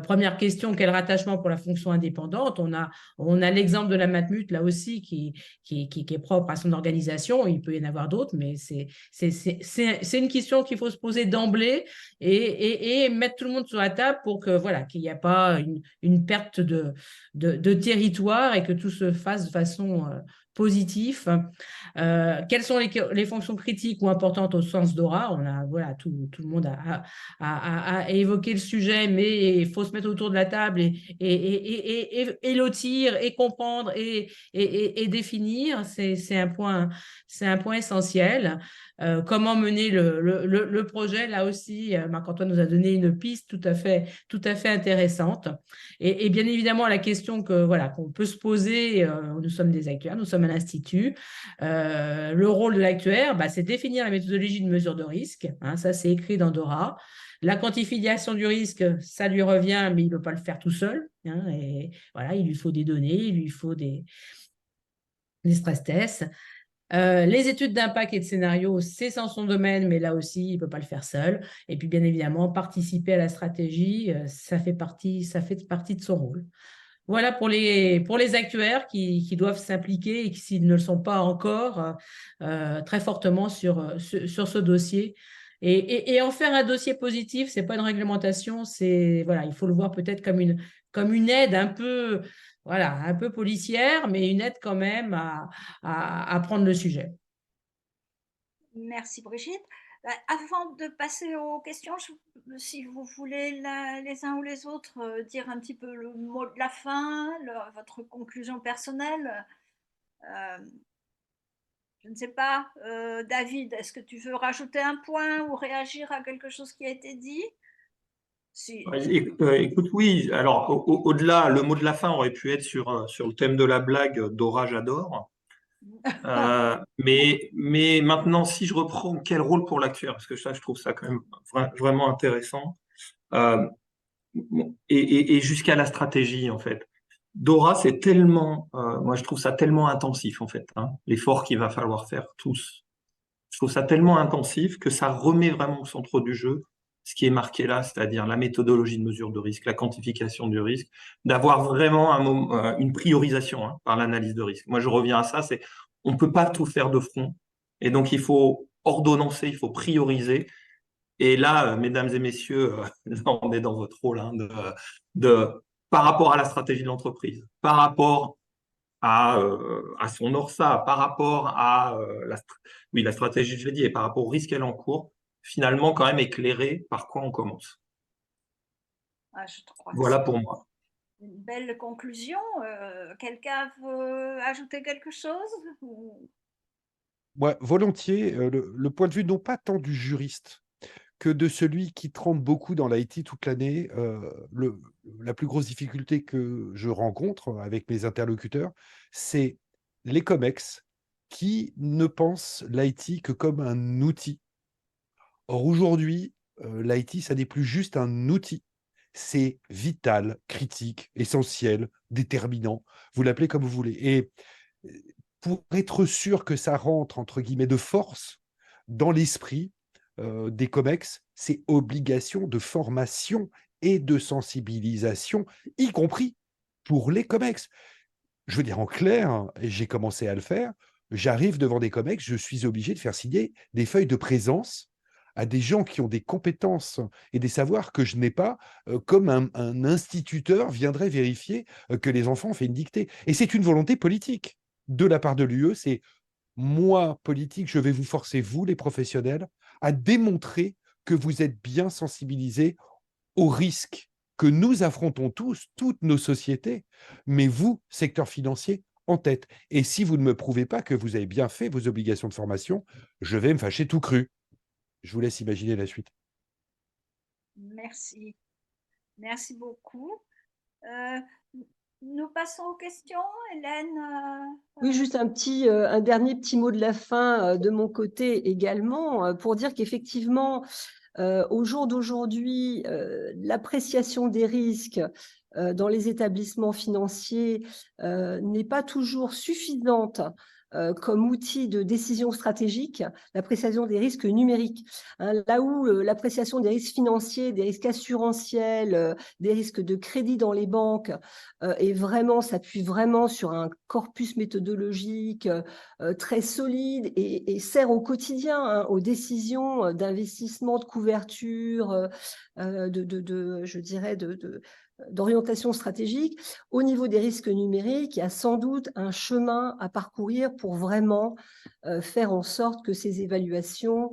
Première question, quel rattachement pour la fonction indépendante? On a l'exemple de la Matmut, là aussi, qui est propre à son organisation. Il peut y en avoir d'autres, mais c'est une question qu'il faut se poser d'emblée et mettre tout le monde sur la table pour que voilà, qu'il n'y ait pas une perte de territoire et que tout se fasse de façon positive. Quelles sont les fonctions critiques ou importantes au sens d'Aura? Voilà, tout le monde a évoqué le sujet, mais il faut se mettre autour de la table et lotir et comprendre et définir. C'est un point essentiel. Comment mener le projet, là aussi, Marc-Antoine nous a donné une piste tout à fait intéressante. Et bien évidemment, la question qu'on peut se poser, nous sommes des actuaires, nous sommes un institut. Le rôle de l'actuaire, c'est définir la méthodologie de mesure de risque. Hein, ça, c'est écrit dans Dora. La quantification du risque, ça lui revient, mais il ne peut pas le faire tout seul. Hein, et voilà, il lui faut des données, il lui faut des stress tests. Les études d'impact et de scénario, c'est sans son domaine, mais là aussi, il ne peut pas le faire seul. Et puis, bien évidemment, participer à la stratégie, ça fait partie de son rôle. Voilà pour les actuaires qui doivent s'impliquer et qui, s'ils ne le sont pas encore, très fortement sur ce dossier. Et en faire un dossier positif, ce n'est pas une réglementation, voilà, il faut le voir peut-être comme une aide un peu policière, mais une aide quand même à prendre le sujet. Merci Brigitte. Avant de passer aux questions, si vous voulez les uns ou les autres dire un petit peu le mot de la fin, votre conclusion personnelle. Je ne sais pas, David, est-ce que tu veux rajouter un point ou réagir à quelque chose qui a été dit? Si. Écoute, oui, alors au-delà, le mot de la fin aurait pu être sur le thème de la blague Dora, j'adore. Mais maintenant, si je reprends quel rôle pour l'actuaire, parce que ça, je trouve ça quand même vraiment intéressant, et jusqu'à la stratégie, en fait. Dora, c'est tellement, moi je trouve ça tellement intensif, en fait, hein, l'effort qu'il va falloir faire tous. Je trouve ça tellement intensif que ça remet vraiment au centre du jeu ce qui est marqué là, c'est-à-dire la méthodologie de mesure de risque, la quantification du risque, d'avoir vraiment une priorisation par l'analyse de risque. Moi, je reviens à ça, on ne peut pas tout faire de front, et donc il faut ordonnancer, il faut prioriser. Et là, mesdames et messieurs, là, on est dans votre rôle par rapport à la stratégie de l'entreprise, par rapport à son ORSA, par rapport à la stratégie, je l'ai dit, et par rapport au risque qu'elle encourt, finalement quand même éclairer par quoi on commence. Je crois que voilà pour moi. Une belle conclusion. Quelqu'un veut ajouter quelque chose Ouais, volontiers, le point de vue non pas tant du juriste que de celui qui trempe beaucoup dans l'IT toute l'année. La plus grosse difficulté que je rencontre avec mes interlocuteurs, c'est les COMEX qui ne pensent l'IT que comme un outil. Or, aujourd'hui, l'IT, ça n'est plus juste un outil. C'est vital, critique, essentiel, déterminant. Vous l'appelez comme vous voulez. Et pour être sûr que ça rentre, entre guillemets, de force dans l'esprit des COMEX, c'est obligation de formation et de sensibilisation, y compris pour les COMEX. Je veux dire en clair, et j'ai commencé à le faire, j'arrive devant des COMEX, je suis obligé de faire signer des feuilles de présence à des gens qui ont des compétences et des savoirs que je n'ai pas, comme un instituteur viendrait vérifier que les enfants ont fait une dictée. Et c'est une volonté politique de la part de l'UE, c'est moi, politique, je vais vous forcer, vous, les professionnels, à démontrer que vous êtes bien sensibilisés aux risques que nous affrontons tous, toutes nos sociétés, mais vous, secteur financier, en tête. Et si vous ne me prouvez pas que vous avez bien fait vos obligations de formation, je vais me fâcher tout cru. Je vous laisse imaginer la suite. Merci. Merci beaucoup. Nous passons aux questions, Hélène. Oui, juste un dernier petit mot de la fin de mon côté également, pour dire qu'effectivement, au jour d'aujourd'hui, l'appréciation des risques dans les établissements financiers n'est pas toujours suffisante comme outil de décision stratégique, l'appréciation des risques numériques. Hein, là où l'appréciation des risques financiers, des risques assurantiels, des risques de crédit dans les banques s'appuie vraiment sur un corpus méthodologique très solide et sert au quotidien, aux décisions d'investissement, de couverture, je dirais, d'orientation stratégique. Au niveau des risques numériques, il y a sans doute un chemin à parcourir pour vraiment faire en sorte que ces évaluations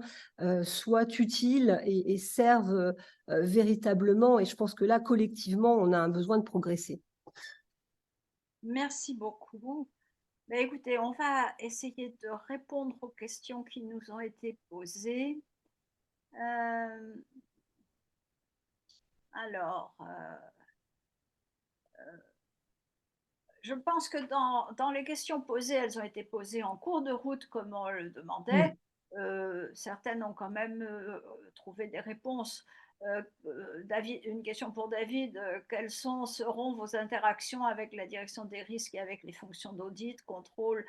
soient utiles et servent véritablement. Et je pense que là, collectivement, on a un besoin de progresser. Merci beaucoup. Ben, écoutez, on va essayer de répondre aux questions qui nous ont été posées. Je pense que dans les questions posées, elles ont été posées en cours de route, comme on le demandait. Certaines ont quand même trouvé des réponses. David, une question pour David. Quelles seront vos interactions avec la direction des risques et avec les fonctions d'audit, contrôle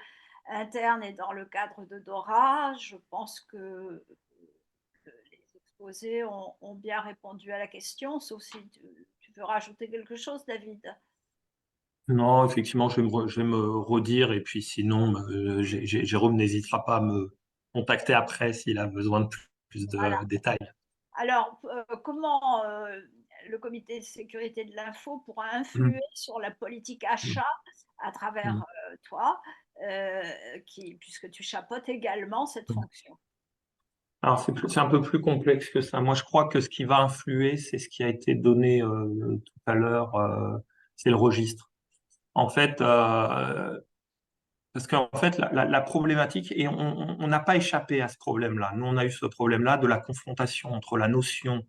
interne et dans le cadre de DORA? Je pense que les exposés ont bien répondu à la question, sauf si tu veux rajouter quelque chose, David. Non, effectivement, je vais me redire et puis sinon, Jérôme n'hésitera pas à me contacter après s'il a besoin de plus de Voilà. détails. Alors, comment le comité de sécurité de l'info pourra influer sur la politique achat à travers toi, puisque tu chapeautes également cette fonction? Alors, c'est un peu plus complexe que ça. Moi, je crois que ce qui va influer, c'est ce qui a été donné tout à l'heure, c'est le registre. En fait, parce qu'en fait, la problématique, et on n'a pas échappé à ce problème-là. Nous, on a eu ce problème-là de la confrontation entre la notion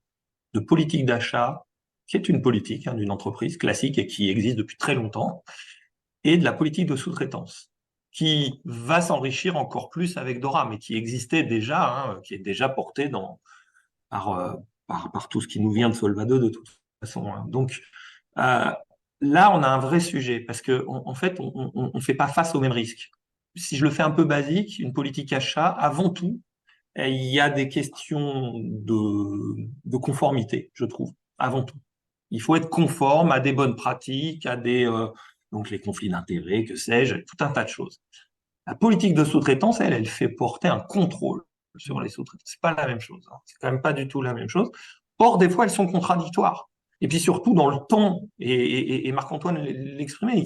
de politique d'achat, qui est une politique d'une entreprise classique et qui existe depuis très longtemps, et de la politique de sous-traitance, qui va s'enrichir encore plus avec Dora, mais qui existait déjà, qui est déjà portée par tout ce qui nous vient de Solva 2 de toute façon. Donc, là, on a un vrai sujet, parce qu'en fait, on ne fait pas face aux mêmes risques. Si je le fais un peu basique, une politique achat, avant tout, il y a des questions de conformité, je trouve, avant tout. Il faut être conforme à des bonnes pratiques, donc les conflits d'intérêts, que sais-je, tout un tas de choses. La politique de sous-traitance, elle fait porter un contrôle sur les sous-traitants. C'est pas la même chose. C'est quand même pas du tout la même chose. Or, des fois, elles sont contradictoires. Et puis surtout dans le temps, et Marc-Antoine l'exprimait,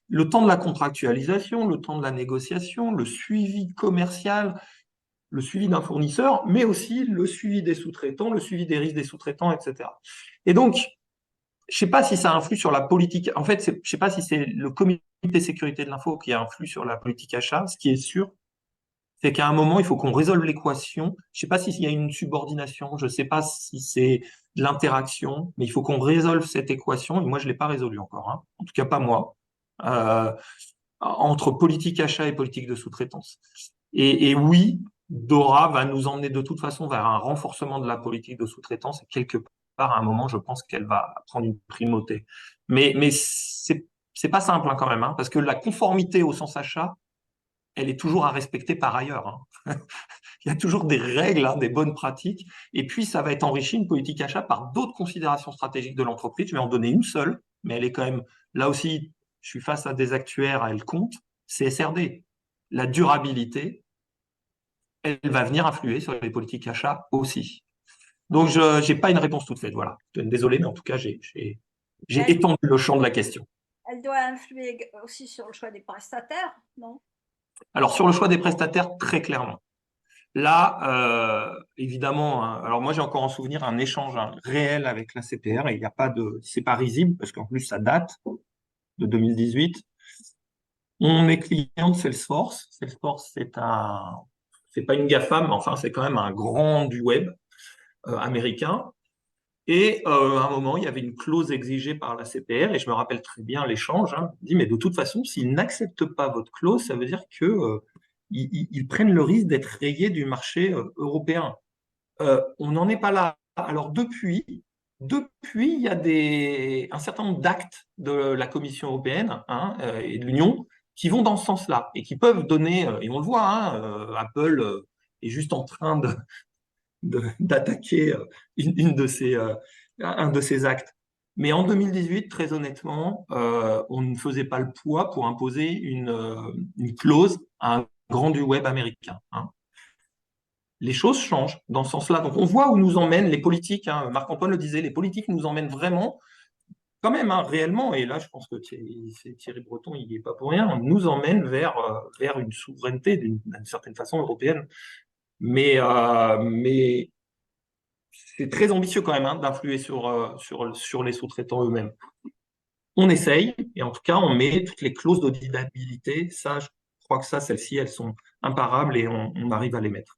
le temps de la contractualisation, le temps de la négociation, le suivi commercial, le suivi d'un fournisseur, mais aussi le suivi des sous-traitants, le suivi des risques des sous-traitants, etc. Et donc, je ne sais pas si ça influe sur la politique. En fait, je ne sais pas si c'est le comité sécurité de l'info qui influe sur la politique achat. Ce qui est sûr, C'est qu'à un moment, il faut qu'on résolve l'équation. Je ne sais pas s'il y a une subordination, je ne sais pas si c'est de l'interaction, mais il faut qu'on résolve cette équation. Et moi, je ne l'ai pas résolue encore, hein. En tout cas, pas moi, euh, entre politique achat et politique de sous-traitance. Et oui, Dora va nous emmener de toute façon vers un renforcement de la politique de sous-traitance. Et quelque part, à un moment, je pense qu'elle va prendre une primauté. Mais c'est pas simple hein, quand même, hein, parce que la conformité au sens achat, elle est toujours à respecter par ailleurs, hein. Il y a toujours des règles, hein, des bonnes pratiques. Et puis, ça va être enrichi, une politique achat, par d'autres considérations stratégiques de l'entreprise. Je vais en donner une seule, mais elle est quand même, là aussi, je suis face à des actuaires, elle compte, c'est SRD. La durabilité, elle va venir influer sur les politiques achats aussi. Donc, je n'ai pas une réponse toute faite, voilà. Désolé, mais en tout cas, j'ai Elle, étendu le champ de la question. elle doit influer aussi sur le choix des prestataires, non? Alors, sur le choix des prestataires, très clairement. Là, évidemment, hein, alors moi j'ai encore en souvenir un échange hein, réel avec la CPR et il n'y a pas de, c'est pas risible parce qu'en plus ça date de 2018. On est client de Salesforce. Salesforce, c'est pas une GAFAM, mais enfin c'est quand même un grand du web américain. Et à un moment, il y avait une clause exigée par la CPR et je me rappelle très bien l'échange. Hein, il dit mais de toute façon, s'ils n'acceptent pas votre clause, ça veut dire que ils prennent le risque d'être rayés du marché européen. On n'en est pas là. Alors depuis, il y a un certain nombre d'actes de la Commission européenne hein, et de l'Union qui vont dans ce sens-là et qui peuvent donner, et on le voit, hein, Apple est juste en train d'attaquer un de ces actes. Mais en 2018, très honnêtement, on ne faisait pas le poids pour imposer une clause à un grand du web américain, hein. Les choses changent dans ce sens-là. Donc on voit où nous emmènent les politiques, hein. Marc-Antoine le disait, les politiques nous emmènent vraiment, quand même, hein, réellement, et là je pense que Thierry Breton, il n'y est pas pour rien, nous emmène vers une souveraineté d'une certaine façon européenne. Mais c'est très ambitieux quand même hein, d'influer sur les sous-traitants eux-mêmes. On essaye, et en tout cas, on met toutes les clauses d'auditabilité. Ça, je crois que celles-ci, elles sont imparables et on arrive à les mettre.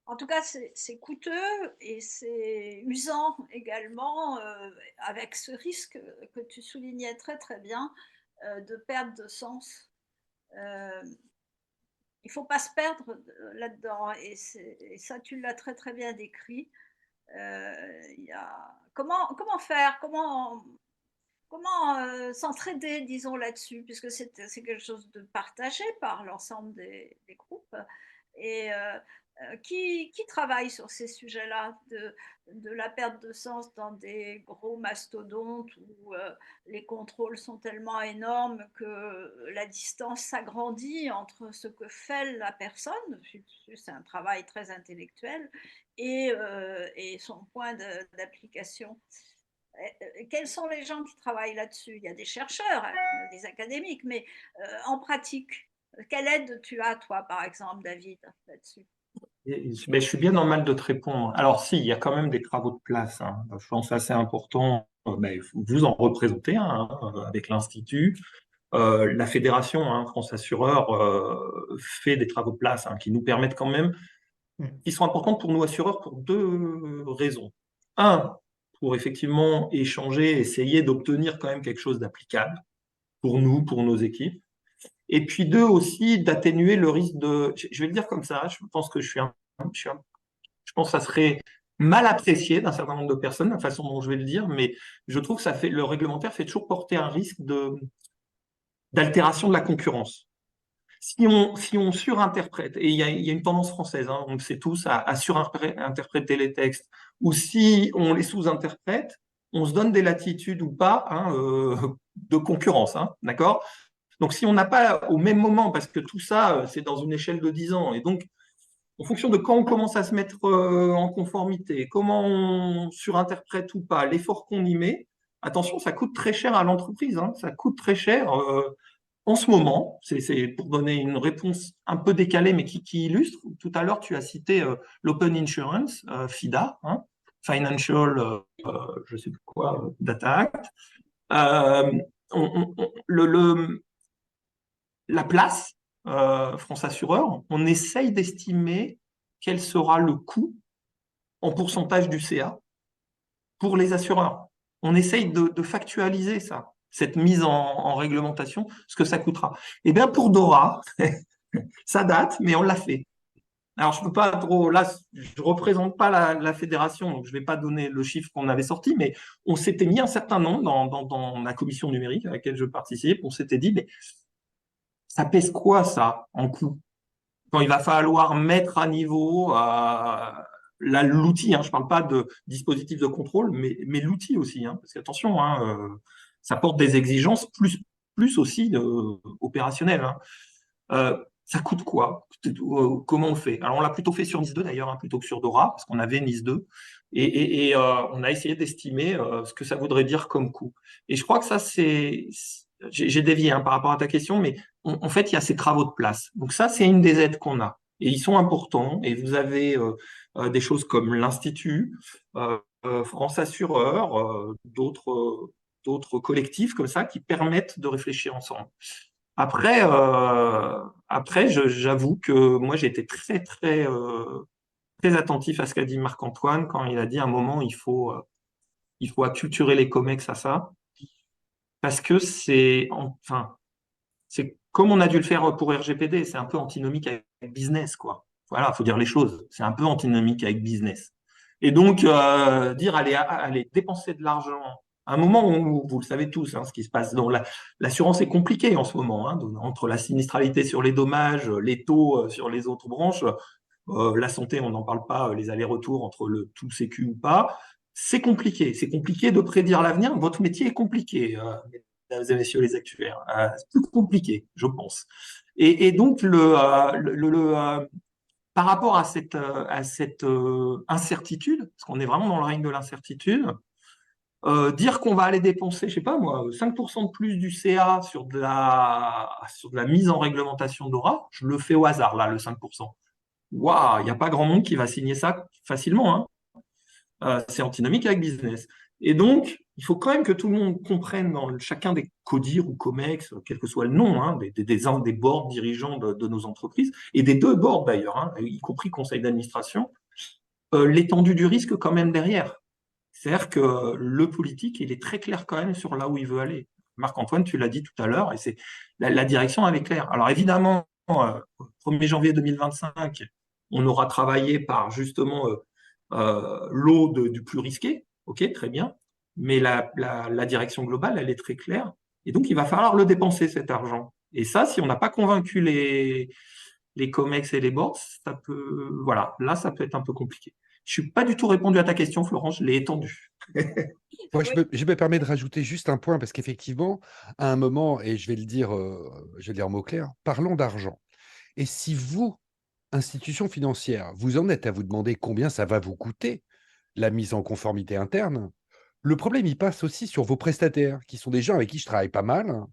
En tout cas, c'est coûteux et c'est usant également, avec ce risque que tu soulignais très très bien, de perte de sens. Il ne faut pas se perdre là-dedans et ça, tu l'as très très bien décrit. Comment faire, comment s'entraider, disons, là-dessus, puisque c'est quelque chose de partagé par l'ensemble des groupes. Et qui travaille sur ces sujets-là de la perte de sens dans des gros mastodontes où les contrôles sont tellement énormes que la distance s'agrandit entre ce que fait la personne, c'est un travail très intellectuel, et son point d'application. Quels sont les gens qui travaillent là-dessus? Il y a des chercheurs, des académiques, mais en pratique, quelle aide tu as, toi, par exemple, David, là-dessus? Mais je suis bien normal de te répondre. Alors si, il y a quand même des travaux de place, hein. Je pense assez important. Ben, vous en représentez un hein, avec l'Institut. La fédération hein, France Assureur fait des travaux de place hein, qui nous permettent quand même, qui sont importants pour nous assureurs pour deux raisons. Un, pour effectivement échanger, essayer d'obtenir quand même quelque chose d'applicable pour nous, pour nos équipes. Et puis deux aussi, d'atténuer le risque je vais le dire comme ça, je pense que je pense que ça serait mal apprécié d'un certain nombre de personnes, la façon dont je vais le dire, mais je trouve que le réglementaire fait toujours porter un risque d'altération de la concurrence. Si on surinterprète, et il y a une tendance française, hein, on le sait tous, à surinterpréter les textes, ou si on les sous-interprète, on se donne des latitudes ou pas hein, de concurrence, hein, d'accord? Donc si on n'a pas au même moment, parce que tout ça, c'est dans une échelle de 10 ans, et donc en fonction de quand on commence à se mettre en conformité, comment on surinterprète ou pas, l'effort qu'on y met, attention, ça coûte très cher à l'entreprise, hein, ça coûte très cher en ce moment. C'est pour donner une réponse un peu décalée, mais qui illustre. Tout à l'heure, tu as cité l'Open Insurance, FIDA, hein, Financial, je sais plus quoi, Data Act. Euh, la place France Assureur, on essaye d'estimer quel sera le coût en pourcentage du CA pour les assureurs. On essaye de factualiser ça, cette mise en réglementation, ce que ça coûtera. Eh bien, pour Dora, ça date, mais on l'a fait. Alors, je peux pas trop, là, je représente pas la fédération, donc je vais pas donner le chiffre qu'on avait sorti, mais on s'était mis un certain nombre dans la commission numérique à laquelle je participe, on s'était dit, mais ça pèse quoi ça en coût? Quand il va falloir mettre à niveau l'outil, hein, je ne parle pas de dispositif de contrôle, mais l'outil aussi, hein, parce qu'attention, hein, ça porte des exigences plus aussi opérationnelles. Hein. Ça coûte quoi? Comment on fait? Alors, on l'a plutôt fait sur NIS 2 d'ailleurs, hein, plutôt que sur Dora, parce qu'on avait NIS 2. Et on a essayé d'estimer ce que ça voudrait dire comme coût. Et je crois que ça, j'ai dévié hein, par rapport à ta question, mais en fait, il y a ces travaux de place. Donc ça, c'est une des aides qu'on a. Et ils sont importants. Et vous avez des choses comme l'Institut, France Assureur, d'autres collectifs comme ça qui permettent de réfléchir ensemble. Après, j'avoue que moi, j'ai été très attentif à ce qu'a dit Marc-Antoine quand il a dit à un moment, il faut acculturer les COMEX à ça, parce que c'est comme on a dû le faire pour RGPD, c'est un peu antinomique avec business, quoi. Voilà, il faut dire les choses. C'est un peu antinomique avec business. Et donc, dire allez dépenser de l'argent, à un moment où, vous le savez tous, hein, ce qui se passe, l'assurance est compliquée en ce moment, hein, entre la sinistralité sur les dommages, les taux sur les autres branches, la santé, on n'en parle pas, les allers-retours entre le tout sécu ou pas, c'est compliqué. C'est compliqué de prédire l'avenir. Votre métier est compliqué, mesdames et messieurs les actuaires. C'est plus compliqué, je pense. Et donc, par rapport à cette incertitude, parce qu'on est vraiment dans le règne de l'incertitude, dire qu'on va aller dépenser, je sais pas moi, 5% de plus du CA sur de la mise en réglementation d'Ora, je le fais au hasard, là, le 5%. Waouh, il n'y a pas grand monde qui va signer ça facilement. Hein. C'est antinomique avec business. Et donc, il faut quand même que tout le monde comprenne dans chacun des CODIR ou COMEX, quel que soit le nom, hein, des boards dirigeants de nos entreprises, et des deux boards d'ailleurs, hein, y compris conseil d'administration, l'étendue du risque quand même derrière. C'est-à-dire que le politique, il est très clair quand même sur là où il veut aller. Marc-Antoine, tu l'as dit tout à l'heure, et c'est la direction, elle est claire. Alors évidemment, 1er janvier 2025, on aura travaillé par justement l'eau du plus risqué, ok, très bien, mais la direction globale, elle est très claire, et donc il va falloir le dépenser cet argent. Et ça, si on n'a pas convaincu les COMEX et les boards, voilà, là, ça peut être un peu compliqué. Je ne suis pas du tout répondu à ta question, Florence, je l'ai étendue. Moi, Oui, je me permets de rajouter juste un point parce qu'effectivement, à un moment, et je vais le dire, en mots clairs, parlons d'argent. Et si vous, institution financière, vous en êtes à vous demander combien ça va vous coûter la mise en conformité interne, le problème, il passe aussi sur vos prestataires, qui sont des gens avec qui je travaille pas mal. Hein.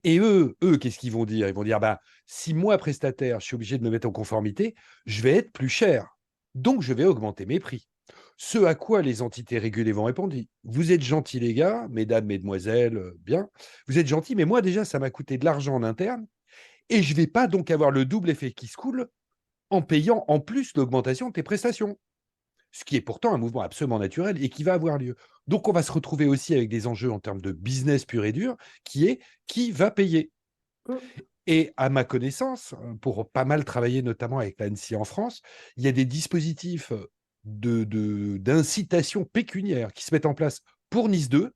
Et eux, qu'est-ce qu'ils vont dire? Ils vont dire, bah, si moi, prestataire, je suis obligé de me mettre en conformité, je vais être plus cher. Donc, je vais augmenter mes prix. Ce à quoi les entités régulées vont répondre, vous êtes gentils les gars, mesdames, mesdemoiselles, bien, vous êtes gentils, mais moi déjà, ça m'a coûté de l'argent en interne, et je ne vais pas donc avoir le double effet qui se coule en payant en plus l'augmentation de tes prestations. Ce qui est pourtant un mouvement absolument naturel et qui va avoir lieu. Donc on va se retrouver aussi avec des enjeux en termes de business pur et dur, qui est qui va payer. Et à ma connaissance, pour pas mal travailler notamment avec l'ANSSI en France, il y a des dispositifs d'incitation pécuniaire qui se mettent en place pour Nice 2.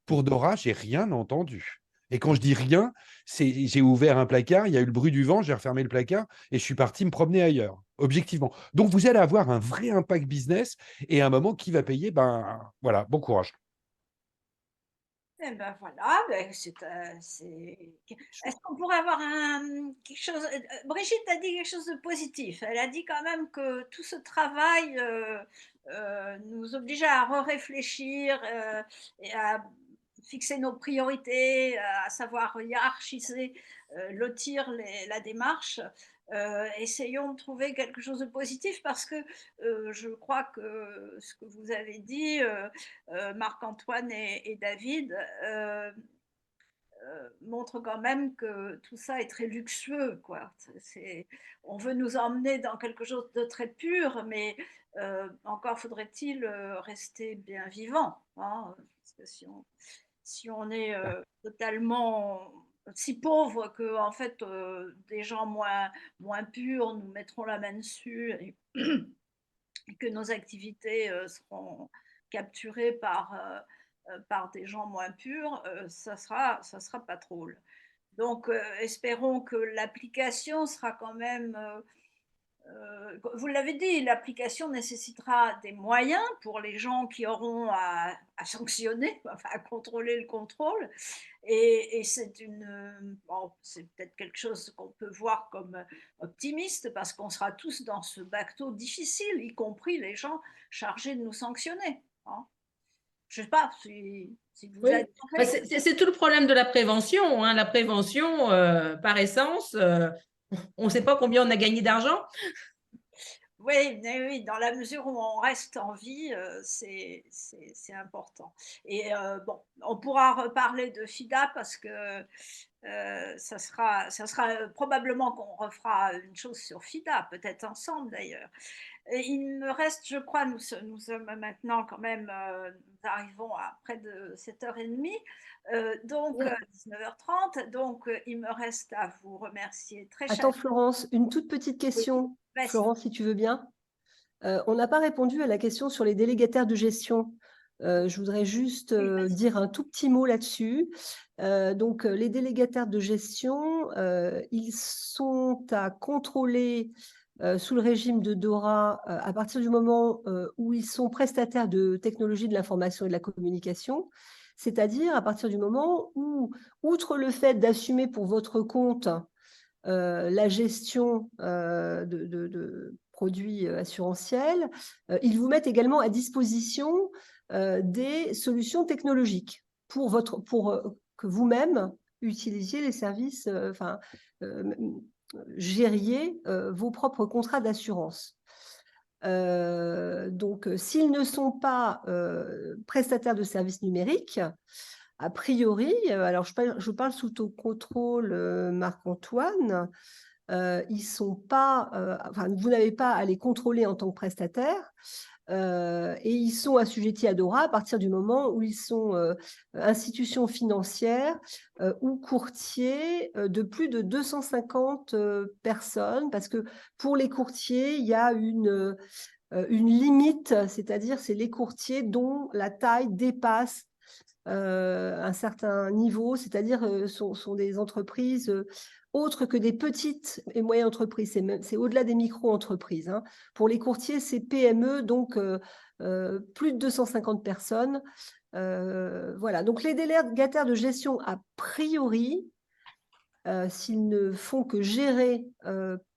Pour Dora, j'ai rien entendu. Et quand je dis rien, c'est j'ai ouvert un placard, il y a eu le bruit du vent, j'ai refermé le placard et je suis parti me promener ailleurs, objectivement. Donc vous allez avoir un vrai impact business et à un moment qui va payer, ben voilà, bon courage. eh ben voilà, ben est-ce qu'on pourrait avoir quelque chose? Brigitte a dit quelque chose de positif. Elle a dit quand même que tout ce travail nous obligeait à réfléchir et à fixer nos priorités, à savoir hiérarchiser, lotir la démarche. Essayons de trouver quelque chose de positif parce que je crois que ce que vous avez dit, Marc-Antoine et David, montre quand même que tout ça est très luxueux, quoi. On veut nous emmener dans quelque chose de très pur, mais encore faudrait-il rester bien vivant, hein, parce que si on est totalement si pauvre que en fait des gens moins purs nous mettront la main dessus et que nos activités seront capturées par des gens moins purs, ça sera pas drôle. Donc, espérons que l'application sera quand même, vous l'avez dit, l'application nécessitera des moyens pour les gens qui auront à sanctionner, enfin à contrôler le contrôle. Et bon, c'est peut-être quelque chose qu'on peut voir comme optimiste parce qu'on sera tous dans ce bateau difficile, y compris les gens chargés de nous sanctionner, hein. Je ne sais pas si vous Oui, êtes bah, fait. c'est tout le problème de la prévention, hein. La prévention, par essence, on ne sait pas combien on a gagné d'argent. Oui, mais oui, dans la mesure où on reste en vie, c'est important. Et bon, on pourra reparler de FIDA parce que ça sera probablement qu'on refera une chose sur FIDA, peut-être ensemble d'ailleurs. Et il me reste, je crois, nous sommes maintenant quand même, nous arrivons à près de 7h30, donc Ouais. 19h30, donc il me reste à vous remercier très Attends, chaleureusement. Florence, une toute petite question. Florence, si tu veux bien. On n'a pas répondu à la question sur les délégataires de gestion. Je voudrais juste dire un tout petit mot là-dessus. Donc, les délégataires de gestion, ils sont à contrôler sous le régime de DORA à partir du moment où ils sont prestataires de technologies de l'information et de la communication, c'est-à-dire à partir du moment où, outre le fait d'assumer pour votre compte la gestion de produits assurantiels, ils vous mettent également à disposition des solutions technologiques pour que vous-même utilisiez les services, gériez vos propres contrats d'assurance. Donc, s'ils ne sont pas prestataires de services numériques, a priori, alors je parle sous ton contrôle, Marc-Antoine, ils sont pas, enfin, vous n'avez pas à les contrôler en tant que prestataire, et ils sont assujettis à DORA à partir du moment où ils sont institutions financières ou courtiers de plus de 250 personnes, parce que pour les courtiers, il y a une limite, c'est-à-dire c'est les courtiers dont la taille dépasse un certain niveau, c'est-à-dire sont des entreprises autres que des petites et moyennes entreprises, c'est au-delà des micro-entreprises, hein. Pour les courtiers, c'est PME, donc plus de 250 personnes. Voilà, donc les délégataires de gestion, a priori, s'ils ne font que gérer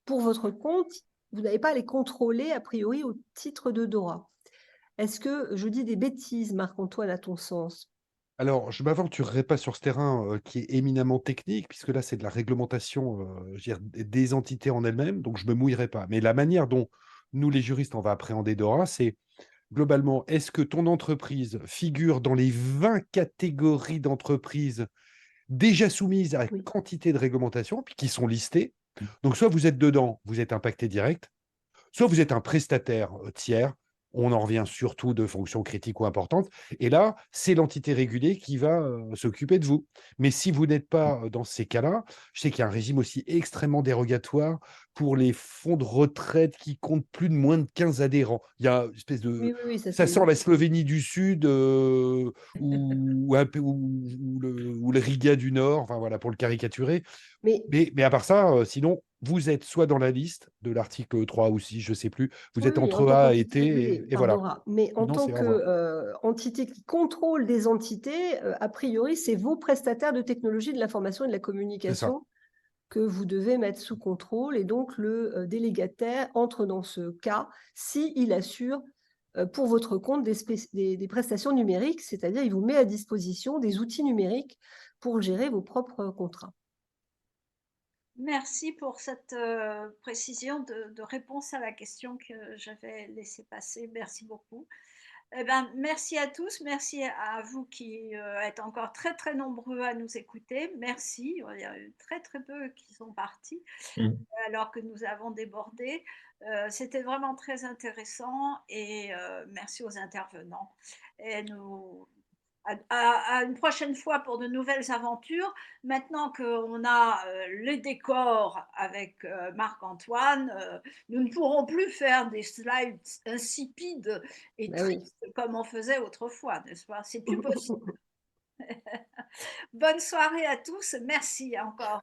pour votre compte, vous n'avez pas à les contrôler a priori au titre de DORA. Est-ce que je dis des bêtises, Marc-Antoine, à ton sens? Alors, je ne m'aventurerai pas sur ce terrain qui est éminemment technique, puisque là, c'est de la réglementation je veux dire, des entités en elles-mêmes, donc je ne me mouillerai pas. Mais la manière dont nous, les juristes, on va appréhender DORA, c'est globalement, est-ce que ton entreprise figure dans les 20 catégories d'entreprises déjà soumises à Oui. quantité de réglementation, puis qui sont listées? Donc, soit vous êtes dedans, vous êtes impacté direct, soit vous êtes un prestataire tiers, on en revient surtout de fonctions critiques ou importantes, et là, c'est l'entité régulée qui va s'occuper de vous. Mais si vous n'êtes pas dans ces cas-là, je sais qu'il y a un régime aussi extrêmement dérogatoire pour les fonds de retraite qui comptent plus de moins de 15 adhérents. Il y a une espèce de... Oui, oui, oui, ça Ça c'est sent la Slovénie du Sud ou, un peu, ou le Riga du Nord, enfin voilà, pour le caricaturer. Mais Mais à part ça, sinon, vous êtes soit dans la liste de l'article 3 ou 6, je ne sais plus, vous oui, êtes oui, en entre tant A et qu'entité T, régulée et par voilà. DORA. Mais en Sinon, tant c'est au revoir. qu'entité qui contrôle des entités, a priori, c'est vos prestataires de technologie de l'information et de la C'est ça. communication que vous devez mettre sous contrôle. Et donc, le délégataire entre dans ce cas s'il assure pour votre compte des prestations numériques, c'est-à-dire il vous met à disposition des outils numériques pour gérer vos propres contrats. Merci pour cette précision de réponse à la question que j'avais laissée passer. Merci beaucoup. Eh ben, merci à tous, merci à vous qui êtes encore très très nombreux à nous écouter. Merci, il y a eu très très peu qui sont partis Mm. alors que nous avons débordé. C'était vraiment très intéressant et merci aux intervenants. Et à une prochaine fois pour de nouvelles aventures. Maintenant qu'on a les décors avec Marc-Antoine, nous ne pourrons plus faire des slides insipides et Bah oui. tristes comme on faisait autrefois, n'est-ce pas? C'est plus possible. Bonne soirée à tous. Merci encore.